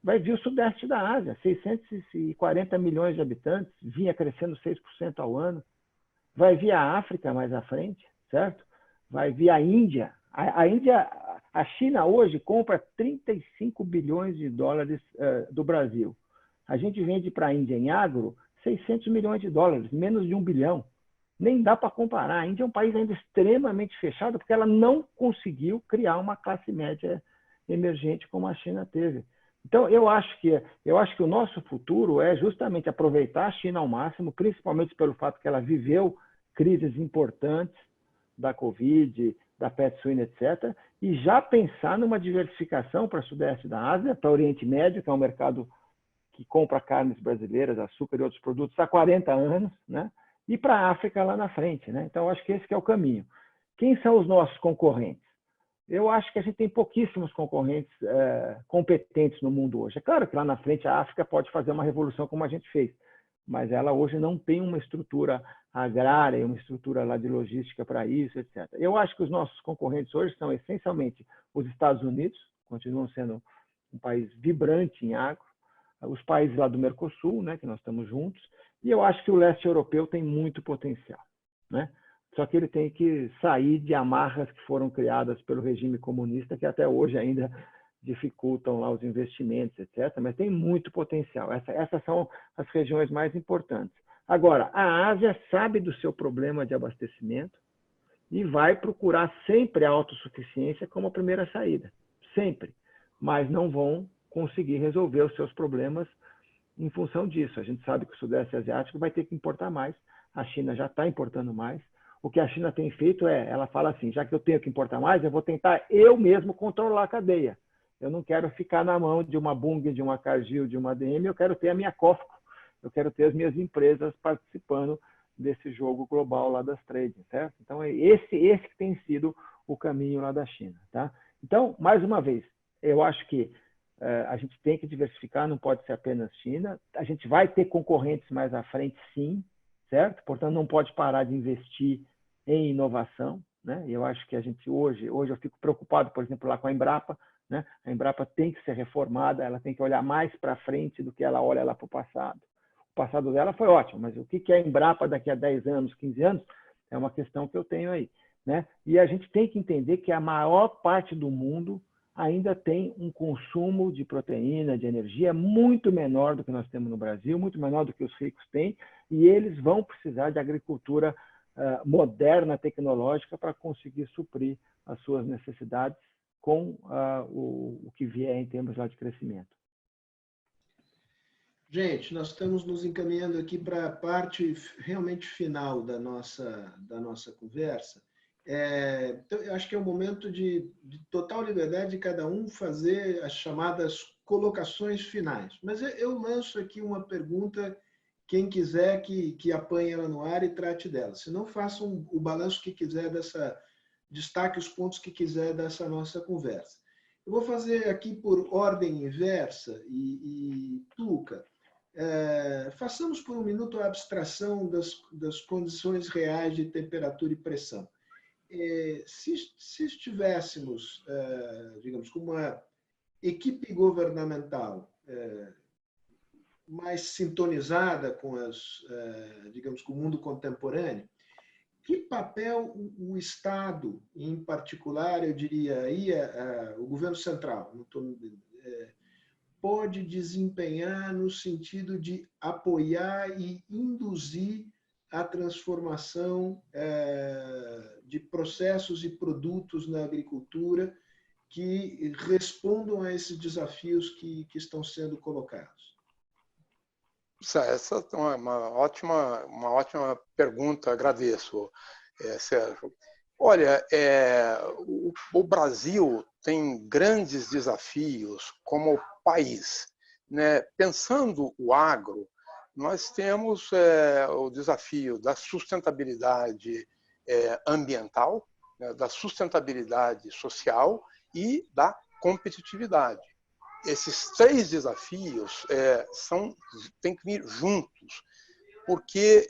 Vai vir o sudeste da Ásia, 640 milhões de habitantes, vinha crescendo 6% ao ano. Vai vir a África mais à frente, certo? Vai vir a Índia. A China hoje compra 35 bilhões de dólares do Brasil. A gente vende para a Índia em agro 600 milhões de dólares, menos de 1 bilhão. Nem dá para comparar. A Índia é um país ainda extremamente fechado, porque ela não conseguiu criar uma classe média emergente como a China teve. Então, eu acho que o nosso futuro é justamente aproveitar a China ao máximo, principalmente pelo fato que ela viveu crises importantes da Covid, da peste suína, etc., e já pensar numa diversificação para o sudeste da Ásia, para o Oriente Médio, que é um mercado que compra carnes brasileiras, açúcar e outros produtos há 40 anos, né? E para a África lá na frente, né? Então, acho que esse que é o caminho. Quem são os nossos concorrentes? Eu acho que a gente tem pouquíssimos concorrentes competentes no mundo hoje. É claro que lá na frente a África pode fazer uma revolução como a gente fez, mas ela hoje não tem uma estrutura agrária, uma estrutura lá de logística para isso, etc. Eu acho que os nossos concorrentes hoje são essencialmente os Estados Unidos, continuam sendo um país vibrante em agro, os países lá do Mercosul, né, que nós estamos juntos, e eu acho que o leste europeu tem muito potencial, né? Só que ele tem que sair de amarras que foram criadas pelo regime comunista, que até hoje ainda dificultam lá os investimentos, etc. Mas tem muito potencial. Essas são as regiões mais importantes. Agora, a Ásia sabe do seu problema de abastecimento e vai procurar sempre a autossuficiência como a primeira saída. Sempre. Mas não vão conseguir resolver os seus problemas em função disso. A gente sabe que o Sudeste Asiático vai ter que importar mais. A China já está importando mais. O que a China tem feito ela fala assim, já que eu tenho que importar mais, eu vou tentar eu mesmo controlar a cadeia. Eu não quero ficar na mão de uma Bunge, de uma Cargill, de uma ADM, eu quero ter a minha COFCO, eu quero ter as minhas empresas participando desse jogo global lá das trading, certo? Então, é esse que tem sido o caminho lá da China, tá? Então, mais uma vez, eu acho que a gente tem que diversificar, não pode ser apenas China. A gente vai ter concorrentes mais à frente, sim, certo? Portanto, não pode parar de investir em inovação, né? Eu acho que a gente hoje eu fico preocupado, por exemplo, lá com a Embrapa, né? A Embrapa tem que ser reformada, ela tem que olhar mais para frente do que ela olha lá para o passado. O passado dela foi ótimo, mas o que é a Embrapa daqui a 10 anos, 15 anos, é uma questão que eu tenho aí, né? E a gente tem que entender que a maior parte do mundo ainda tem um consumo de proteína, de energia muito menor do que nós temos no Brasil, muito menor do que os ricos têm, e eles vão precisar de agricultura moderna, tecnológica, para conseguir suprir as suas necessidades com o que vier em termos lá de crescimento. Gente, nós estamos nos encaminhando aqui para a parte realmente final da nossa conversa. Então, eu acho que é um momento de total liberdade de cada um fazer as chamadas colocações finais. Mas eu lanço aqui uma pergunta, quem quiser que apanhe ela no ar e trate dela. Se não, façam o balanço que quiser destaque os pontos que quiser dessa nossa conversa. Eu vou fazer aqui por ordem inversa e Tuca, façamos por um minuto a abstração das condições reais de temperatura e pressão. Se estivéssemos, digamos, com uma equipe governamental mais sintonizada com digamos, com o mundo contemporâneo, que papel o Estado, em particular, eu diria aí o governo central, pode desempenhar no sentido de apoiar e induzir a transformação de processos e produtos na agricultura que respondam a esses desafios que estão sendo colocados? Essa é uma ótima pergunta, agradeço, Sérgio. Olha, o Brasil tem grandes desafios como país, né? Pensando o agro, nós temos o desafio da sustentabilidade ambiental, né? Da sustentabilidade social e da competitividade. Esses três desafios têm que vir juntos, porque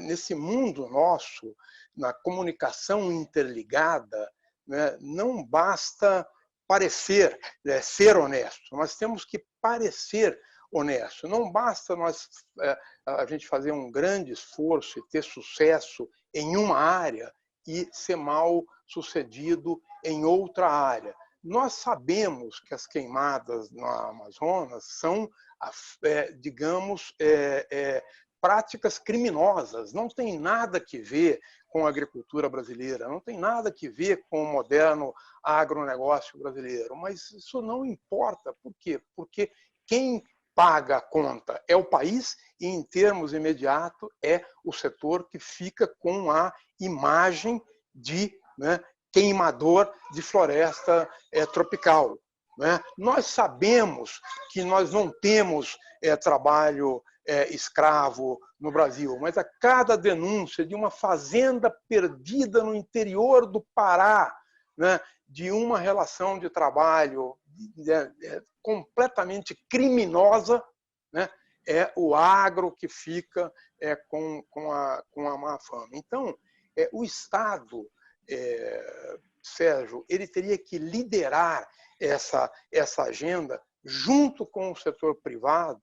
nesse mundo nosso, na comunicação interligada, né, não basta parecer ser honesto, nós temos que parecer honesto. Não basta a gente fazer um grande esforço e ter sucesso em uma área e ser mal sucedido em outra área. Nós sabemos que as queimadas na Amazonas são, digamos, práticas criminosas. Não tem nada que ver com a agricultura brasileira, não tem nada que ver com o moderno agronegócio brasileiro. Mas isso não importa. Por quê? Porque quem paga a conta é o país e, em termos imediatos, é o setor que fica com a imagem de, né, queimador de floresta tropical. Né? Nós sabemos que nós não temos trabalho escravo no Brasil, mas a cada denúncia de uma fazenda perdida no interior do Pará, né, de uma relação de trabalho completamente criminosa, né, é o agro que fica com a má fama. Então, o Estado, Sérgio, ele teria que liderar essa agenda junto com o setor privado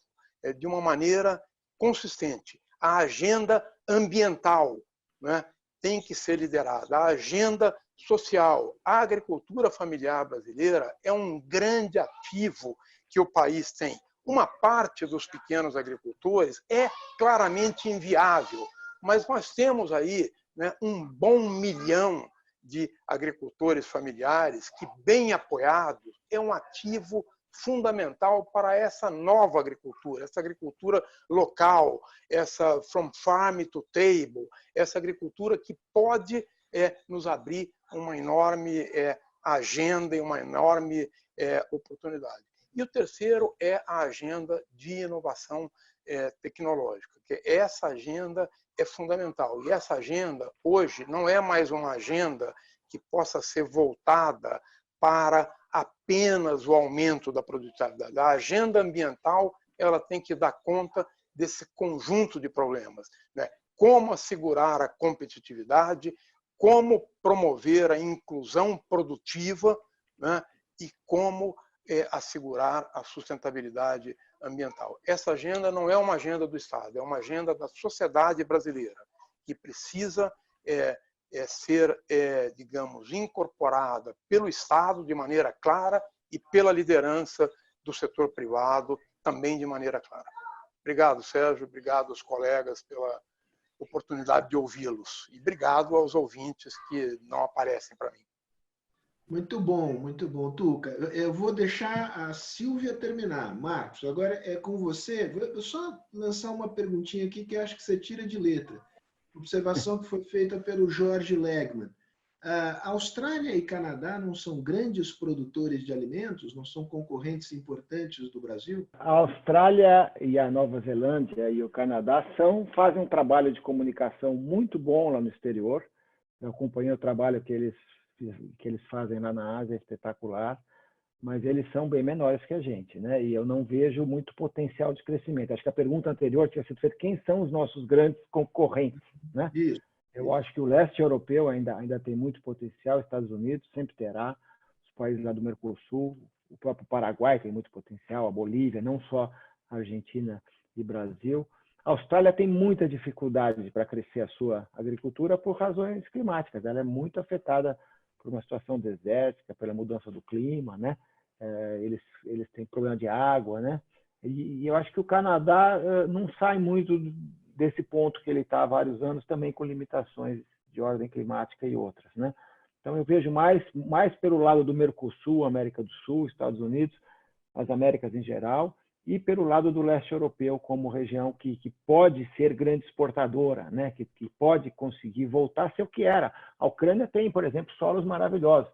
de uma maneira consistente. A agenda ambiental, né, tem que ser liderada, a agenda social. A agricultura familiar brasileira é um grande ativo que o país tem. Uma parte dos pequenos agricultores é claramente inviável, mas nós temos aí, né, um bom milhão de agricultores familiares que, bem apoiados, é um ativo fundamental para essa nova agricultura, essa agricultura local, essa from farm to table, essa agricultura que pode nos abrir uma enorme agenda e uma enorme oportunidade. E o terceiro é a agenda de inovação tecnológica, que essa agenda é fundamental. E essa agenda, hoje, não é mais uma agenda que possa ser voltada para apenas o aumento da produtividade. A agenda ambiental, ela tem que dar conta desse conjunto de problemas, né? Como assegurar a competitividade, como promover a inclusão produtiva, né? E como assegurar a sustentabilidade ambiental. Essa agenda não é uma agenda do Estado, é uma agenda da sociedade brasileira, que precisa ser, digamos, incorporada pelo Estado de maneira clara e pela liderança do setor privado também de maneira clara. Obrigado, Sérgio, obrigado aos colegas pela oportunidade de ouvi-los e obrigado aos ouvintes que não aparecem para mim. Muito bom, Tuca. Eu vou deixar a Silvia terminar. Marcos, agora é com você. Vou só lançar uma perguntinha aqui que eu acho que você tira de letra. Observação que foi feita pelo Jorge Legman. A Austrália e Canadá não são grandes produtores de alimentos? Não são concorrentes importantes do Brasil? A Austrália e a Nova Zelândia e o Canadá fazem um trabalho de comunicação muito bom lá no exterior. Eu acompanhei o trabalho que eles fazem lá na Ásia, é espetacular, mas eles são bem menores que a gente, né? E eu não vejo muito potencial de crescimento. Acho que a pergunta anterior tinha sido feita: quem são os nossos grandes concorrentes, né? Isso. Eu acho que o leste europeu ainda tem muito potencial, Estados Unidos sempre terá, os países lá do Mercosul, o próprio Paraguai tem muito potencial, a Bolívia, não só a Argentina e Brasil. A Austrália tem muita dificuldade para crescer a sua agricultura por razões climáticas. Ela é muito afetada por uma situação desértica, pela mudança do clima, né? Eles têm problema de água, né? E eu acho que o Canadá não sai muito desse ponto que ele está há vários anos, também com limitações de ordem climática e outras, né? Então eu vejo mais pelo lado do Mercosul, América do Sul, Estados Unidos, as Américas em geral, e pelo lado do leste europeu como região que pode ser grande exportadora, né? Que pode conseguir voltar a ser o que era. A Ucrânia tem, por exemplo, solos maravilhosos,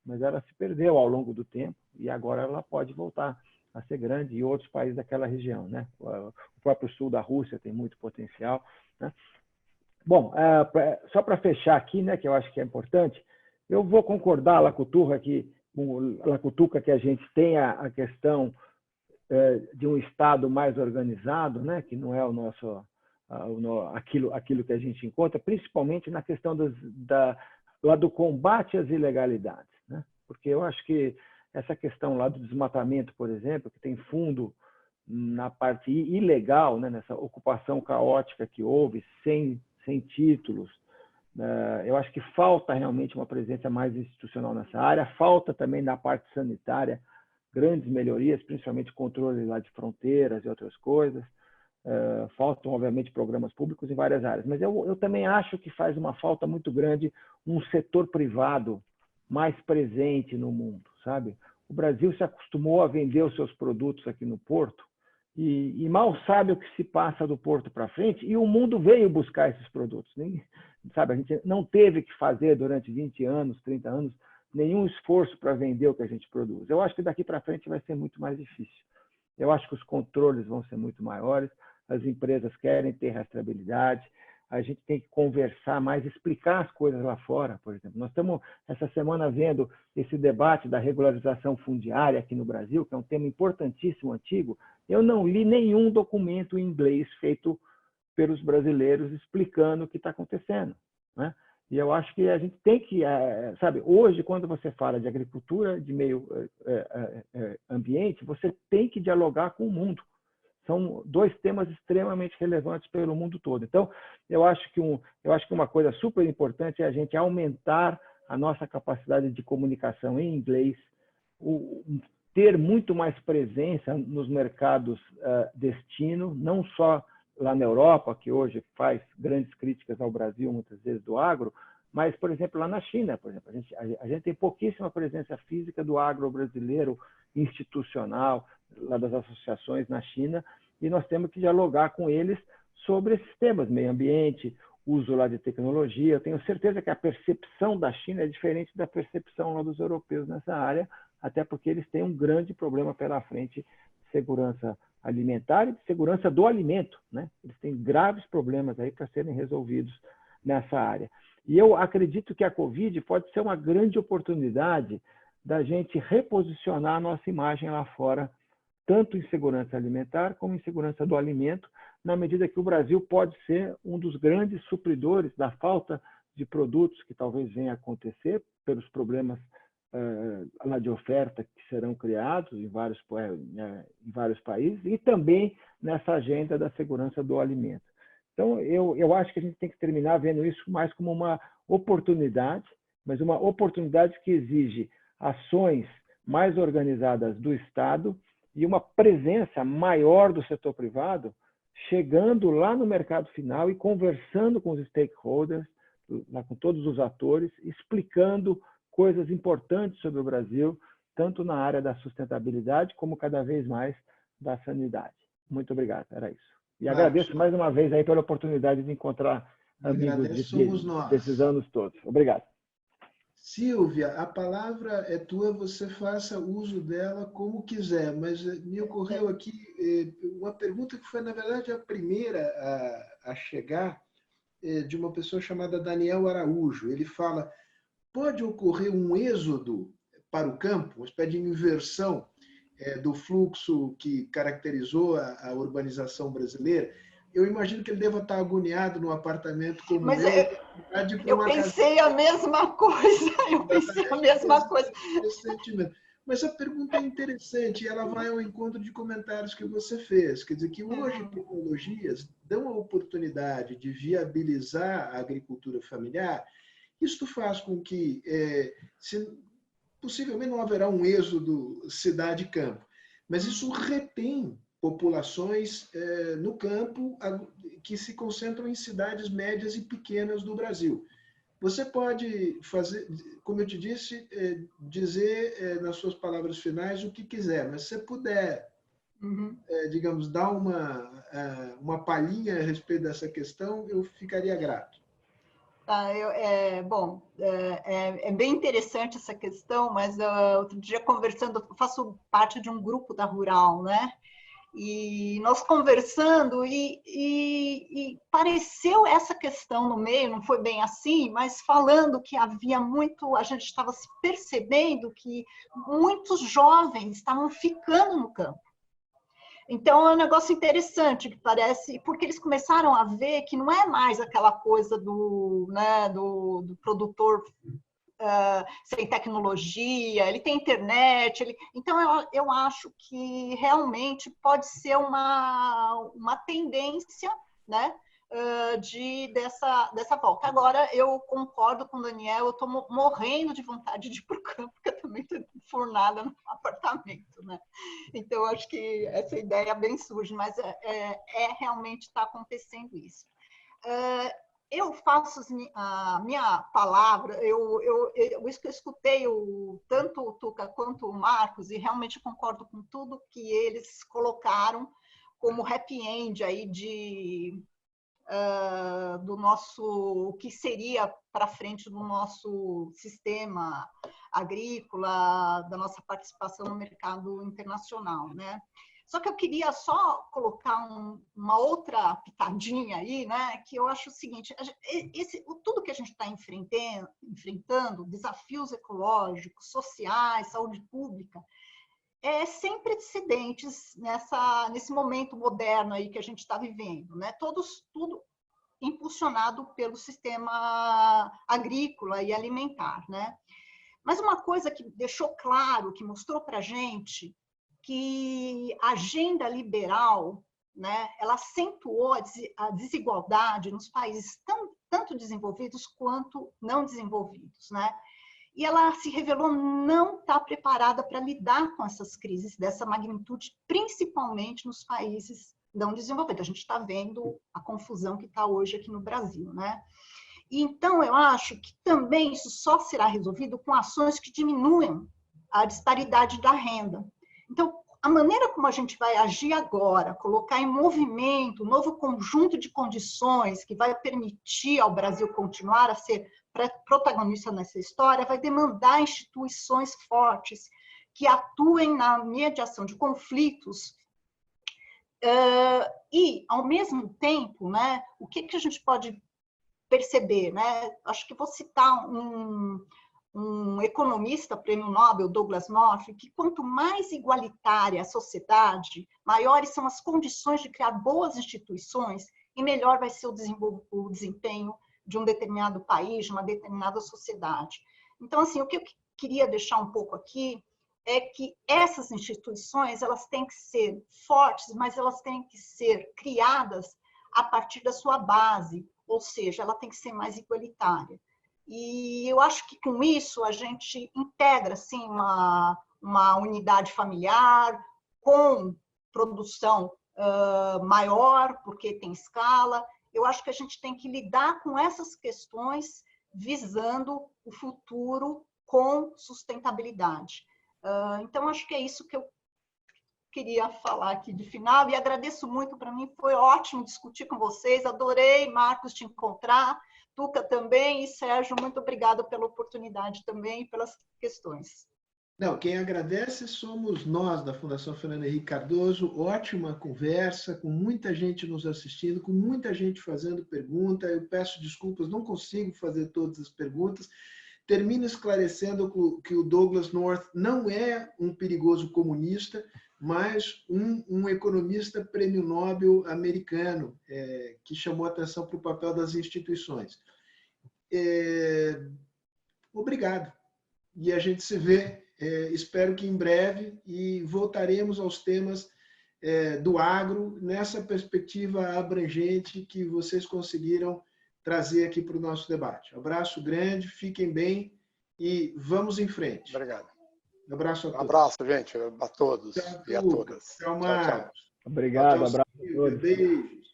mas ela se perdeu ao longo do tempo e agora ela pode voltar a ser grande, e outros países daquela região, né? O próprio sul da Rússia tem muito potencial, né? Bom, só para fechar aqui, né, que eu acho que é importante, eu vou concordar, Lacutuca, que a gente tem a questão de um Estado mais organizado, né, que não é o nosso aquilo que a gente encontra, principalmente na questão lá do combate às ilegalidades, né? Porque eu acho que essa questão lá do desmatamento, por exemplo, que tem fundo na parte ilegal, né, nessa ocupação caótica que houve, sem títulos, eu acho que falta realmente uma presença mais institucional nessa área, falta também na parte sanitária grandes melhorias, principalmente controle lá de fronteiras e outras coisas. Faltam, obviamente, programas públicos em várias áreas, mas eu também acho que faz uma falta muito grande um setor privado mais presente no mundo, sabe? O Brasil se acostumou a vender os seus produtos aqui no Porto e mal sabe o que se passa do porto para frente, e o mundo veio buscar esses produtos. Sabe, a gente não teve que fazer durante 20 anos, 30 anos, nenhum esforço para vender o que a gente produz. Eu acho que daqui para frente vai ser muito mais difícil. Eu acho que os controles vão ser muito maiores, as empresas querem ter rastreabilidade, a gente tem que conversar mais, explicar as coisas lá fora, por exemplo. Nós estamos, essa semana, vendo esse debate da regularização fundiária aqui no Brasil, que é um tema importantíssimo, antigo. Eu não li nenhum documento em inglês feito pelos brasileiros explicando o que está acontecendo, né? E eu acho que a gente tem que, sabe, hoje, quando você fala de agricultura, de meio ambiente, você tem que dialogar com o mundo. São dois temas extremamente relevantes pelo mundo todo. Então, eu acho que uma coisa super importante é a gente aumentar a nossa capacidade de comunicação em inglês, ter muito mais presença nos mercados destino, não só lá na Europa, que hoje faz grandes críticas ao Brasil, muitas vezes, do agro, mas, por exemplo, lá na China, por exemplo, a gente tem pouquíssima presença física do agro brasileiro, institucional, lá das associações na China, e nós temos que dialogar com eles sobre esses temas, meio ambiente, uso lá de tecnologia. Eu tenho certeza que a percepção da China é diferente da percepção lá dos europeus nessa área, até porque eles têm um grande problema pela frente de segurança alimentar e de segurança do alimento, né? Eles têm graves problemas aí para serem resolvidos nessa área. E eu acredito que a Covid pode ser uma grande oportunidade da gente reposicionar a nossa imagem lá fora, tanto em segurança alimentar como em segurança do alimento, na medida que o Brasil pode ser um dos grandes supridores da falta de produtos que talvez venha a acontecer pelos problemas lá de oferta que serão criados em vários países, e também nessa agenda da segurança do alimento. Então, eu acho que a gente tem que terminar vendo isso mais como uma oportunidade, mas uma oportunidade que exige ações mais organizadas do Estado e uma presença maior do setor privado, chegando lá no mercado final e conversando com os stakeholders, lá com todos os atores, explicando coisas importantes sobre o Brasil, tanto na área da sustentabilidade como cada vez mais da sanidade. Muito obrigado, era isso. E agradeço mais uma vez aí pela oportunidade de encontrar amigos desses anos todos. Obrigado. Silvia, a palavra é tua, você faça uso dela como quiser, mas me ocorreu aqui uma pergunta que foi, na verdade, a primeira a chegar, de uma pessoa chamada Daniel Araújo. Ele fala: pode ocorrer um êxodo para o campo, uma espécie de inversão do fluxo que caracterizou a urbanização brasileira? Eu imagino que ele deva estar agoniado num apartamento como eu pensei a mesma coisa. Eu pensei a mesma coisa. Esse sentimento. Mas a pergunta é interessante e ela vai ao encontro de comentários que você fez. Quer dizer que hoje tecnologias dão a oportunidade de viabilizar a agricultura familiar. Isto faz com que, possivelmente, não haverá um êxodo cidade-campo, mas isso retém populações no campo que se concentram em cidades médias e pequenas do Brasil. Você pode fazer, como eu te disse, dizer nas suas palavras finais o que quiser, mas se você puder, digamos, dar uma palhinha a respeito dessa questão, eu ficaria grato. É bem interessante essa questão, mas outro dia conversando, eu faço parte de um grupo da Rural, né? E nós conversando e pareceu essa questão no meio, não foi bem assim, mas falando que havia muito, a gente estava percebendo que muitos jovens estavam ficando no campo. Então, é um negócio interessante, que parece, porque eles começaram a ver que não é mais aquela coisa do produtor sem tecnologia, ele tem internet. Então, eu acho que realmente pode ser uma tendência, né, dessa volta. Agora, eu concordo com o Daniel, eu estou morrendo de vontade de ir para o campo, porque eu também estou fornada no apartamento, né? Então, eu acho que essa ideia bem surge, mas realmente está acontecendo isso. Eu faço a minha palavra, eu escutei tanto o Tuca quanto o Marcos, e realmente concordo com tudo que eles colocaram, como happy end aí do nosso, o que seria para frente do nosso sistema agrícola, da nossa participação no mercado internacional, né? Só que eu queria só colocar uma outra pitadinha aí, né? Que eu acho o seguinte: tudo que a gente está enfrentando, desafios ecológicos, sociais, saúde pública, sem precedentes nesse momento moderno aí que a gente está vivendo, né? Tudo impulsionado pelo sistema agrícola e alimentar, né? Mas uma coisa que deixou claro, que mostrou para a gente que a agenda liberal, né, ela acentuou a desigualdade nos países tanto desenvolvidos quanto não desenvolvidos, né? E ela se revelou não estar preparada para lidar com essas crises dessa magnitude, principalmente nos países não desenvolvidos. A gente está vendo a confusão que está hoje aqui no Brasil, né? E então, eu acho que também isso só será resolvido com ações que diminuem a disparidade da renda. Então, a maneira como a gente vai agir agora, colocar em movimento um novo conjunto de condições que vai permitir ao Brasil continuar a ser protagonista nessa história, vai demandar instituições fortes que atuem na mediação de conflitos e, ao mesmo tempo, né, o que a gente pode perceber, né? Acho que vou citar um economista, prêmio Nobel, Douglas North, que quanto mais igualitária a sociedade, maiores são as condições de criar boas instituições e melhor vai ser o desempenho de um determinado país, de uma determinada sociedade. Então, assim, o que eu queria deixar um pouco aqui é que essas instituições, elas têm que ser fortes, mas elas têm que ser criadas a partir da sua base, ou seja, ela tem que ser mais igualitária. E eu acho que com isso a gente integra assim, uma unidade familiar com produção maior, porque tem escala. Eu acho que a gente tem que lidar com essas questões visando o futuro com sustentabilidade. Então, acho que é isso que eu queria falar aqui de final, e agradeço muito, para mim foi ótimo discutir com vocês, adorei, Marcos, te encontrar, Tuca também, e Sérgio, muito obrigada pela oportunidade também e pelas questões. Não, quem agradece somos nós, da Fundação Fernando Henrique Cardoso, ótima conversa, com muita gente nos assistindo, com muita gente fazendo pergunta, eu peço desculpas, não consigo fazer todas as perguntas. Termino esclarecendo que o Douglas North não é um perigoso comunista, mas um economista prêmio Nobel americano, que chamou atenção para o papel das instituições. Obrigado. E a gente se vê, espero que em breve, e voltaremos aos temas do agro, nessa perspectiva abrangente que vocês conseguiram trazer aqui para o nosso debate. Abraço grande, fiquem bem e vamos em frente. Obrigado. Um abraço a todos. Um abraço, gente, a todos e a todas. Tchau, Marcos. Obrigado, abraço a todos. Beijos.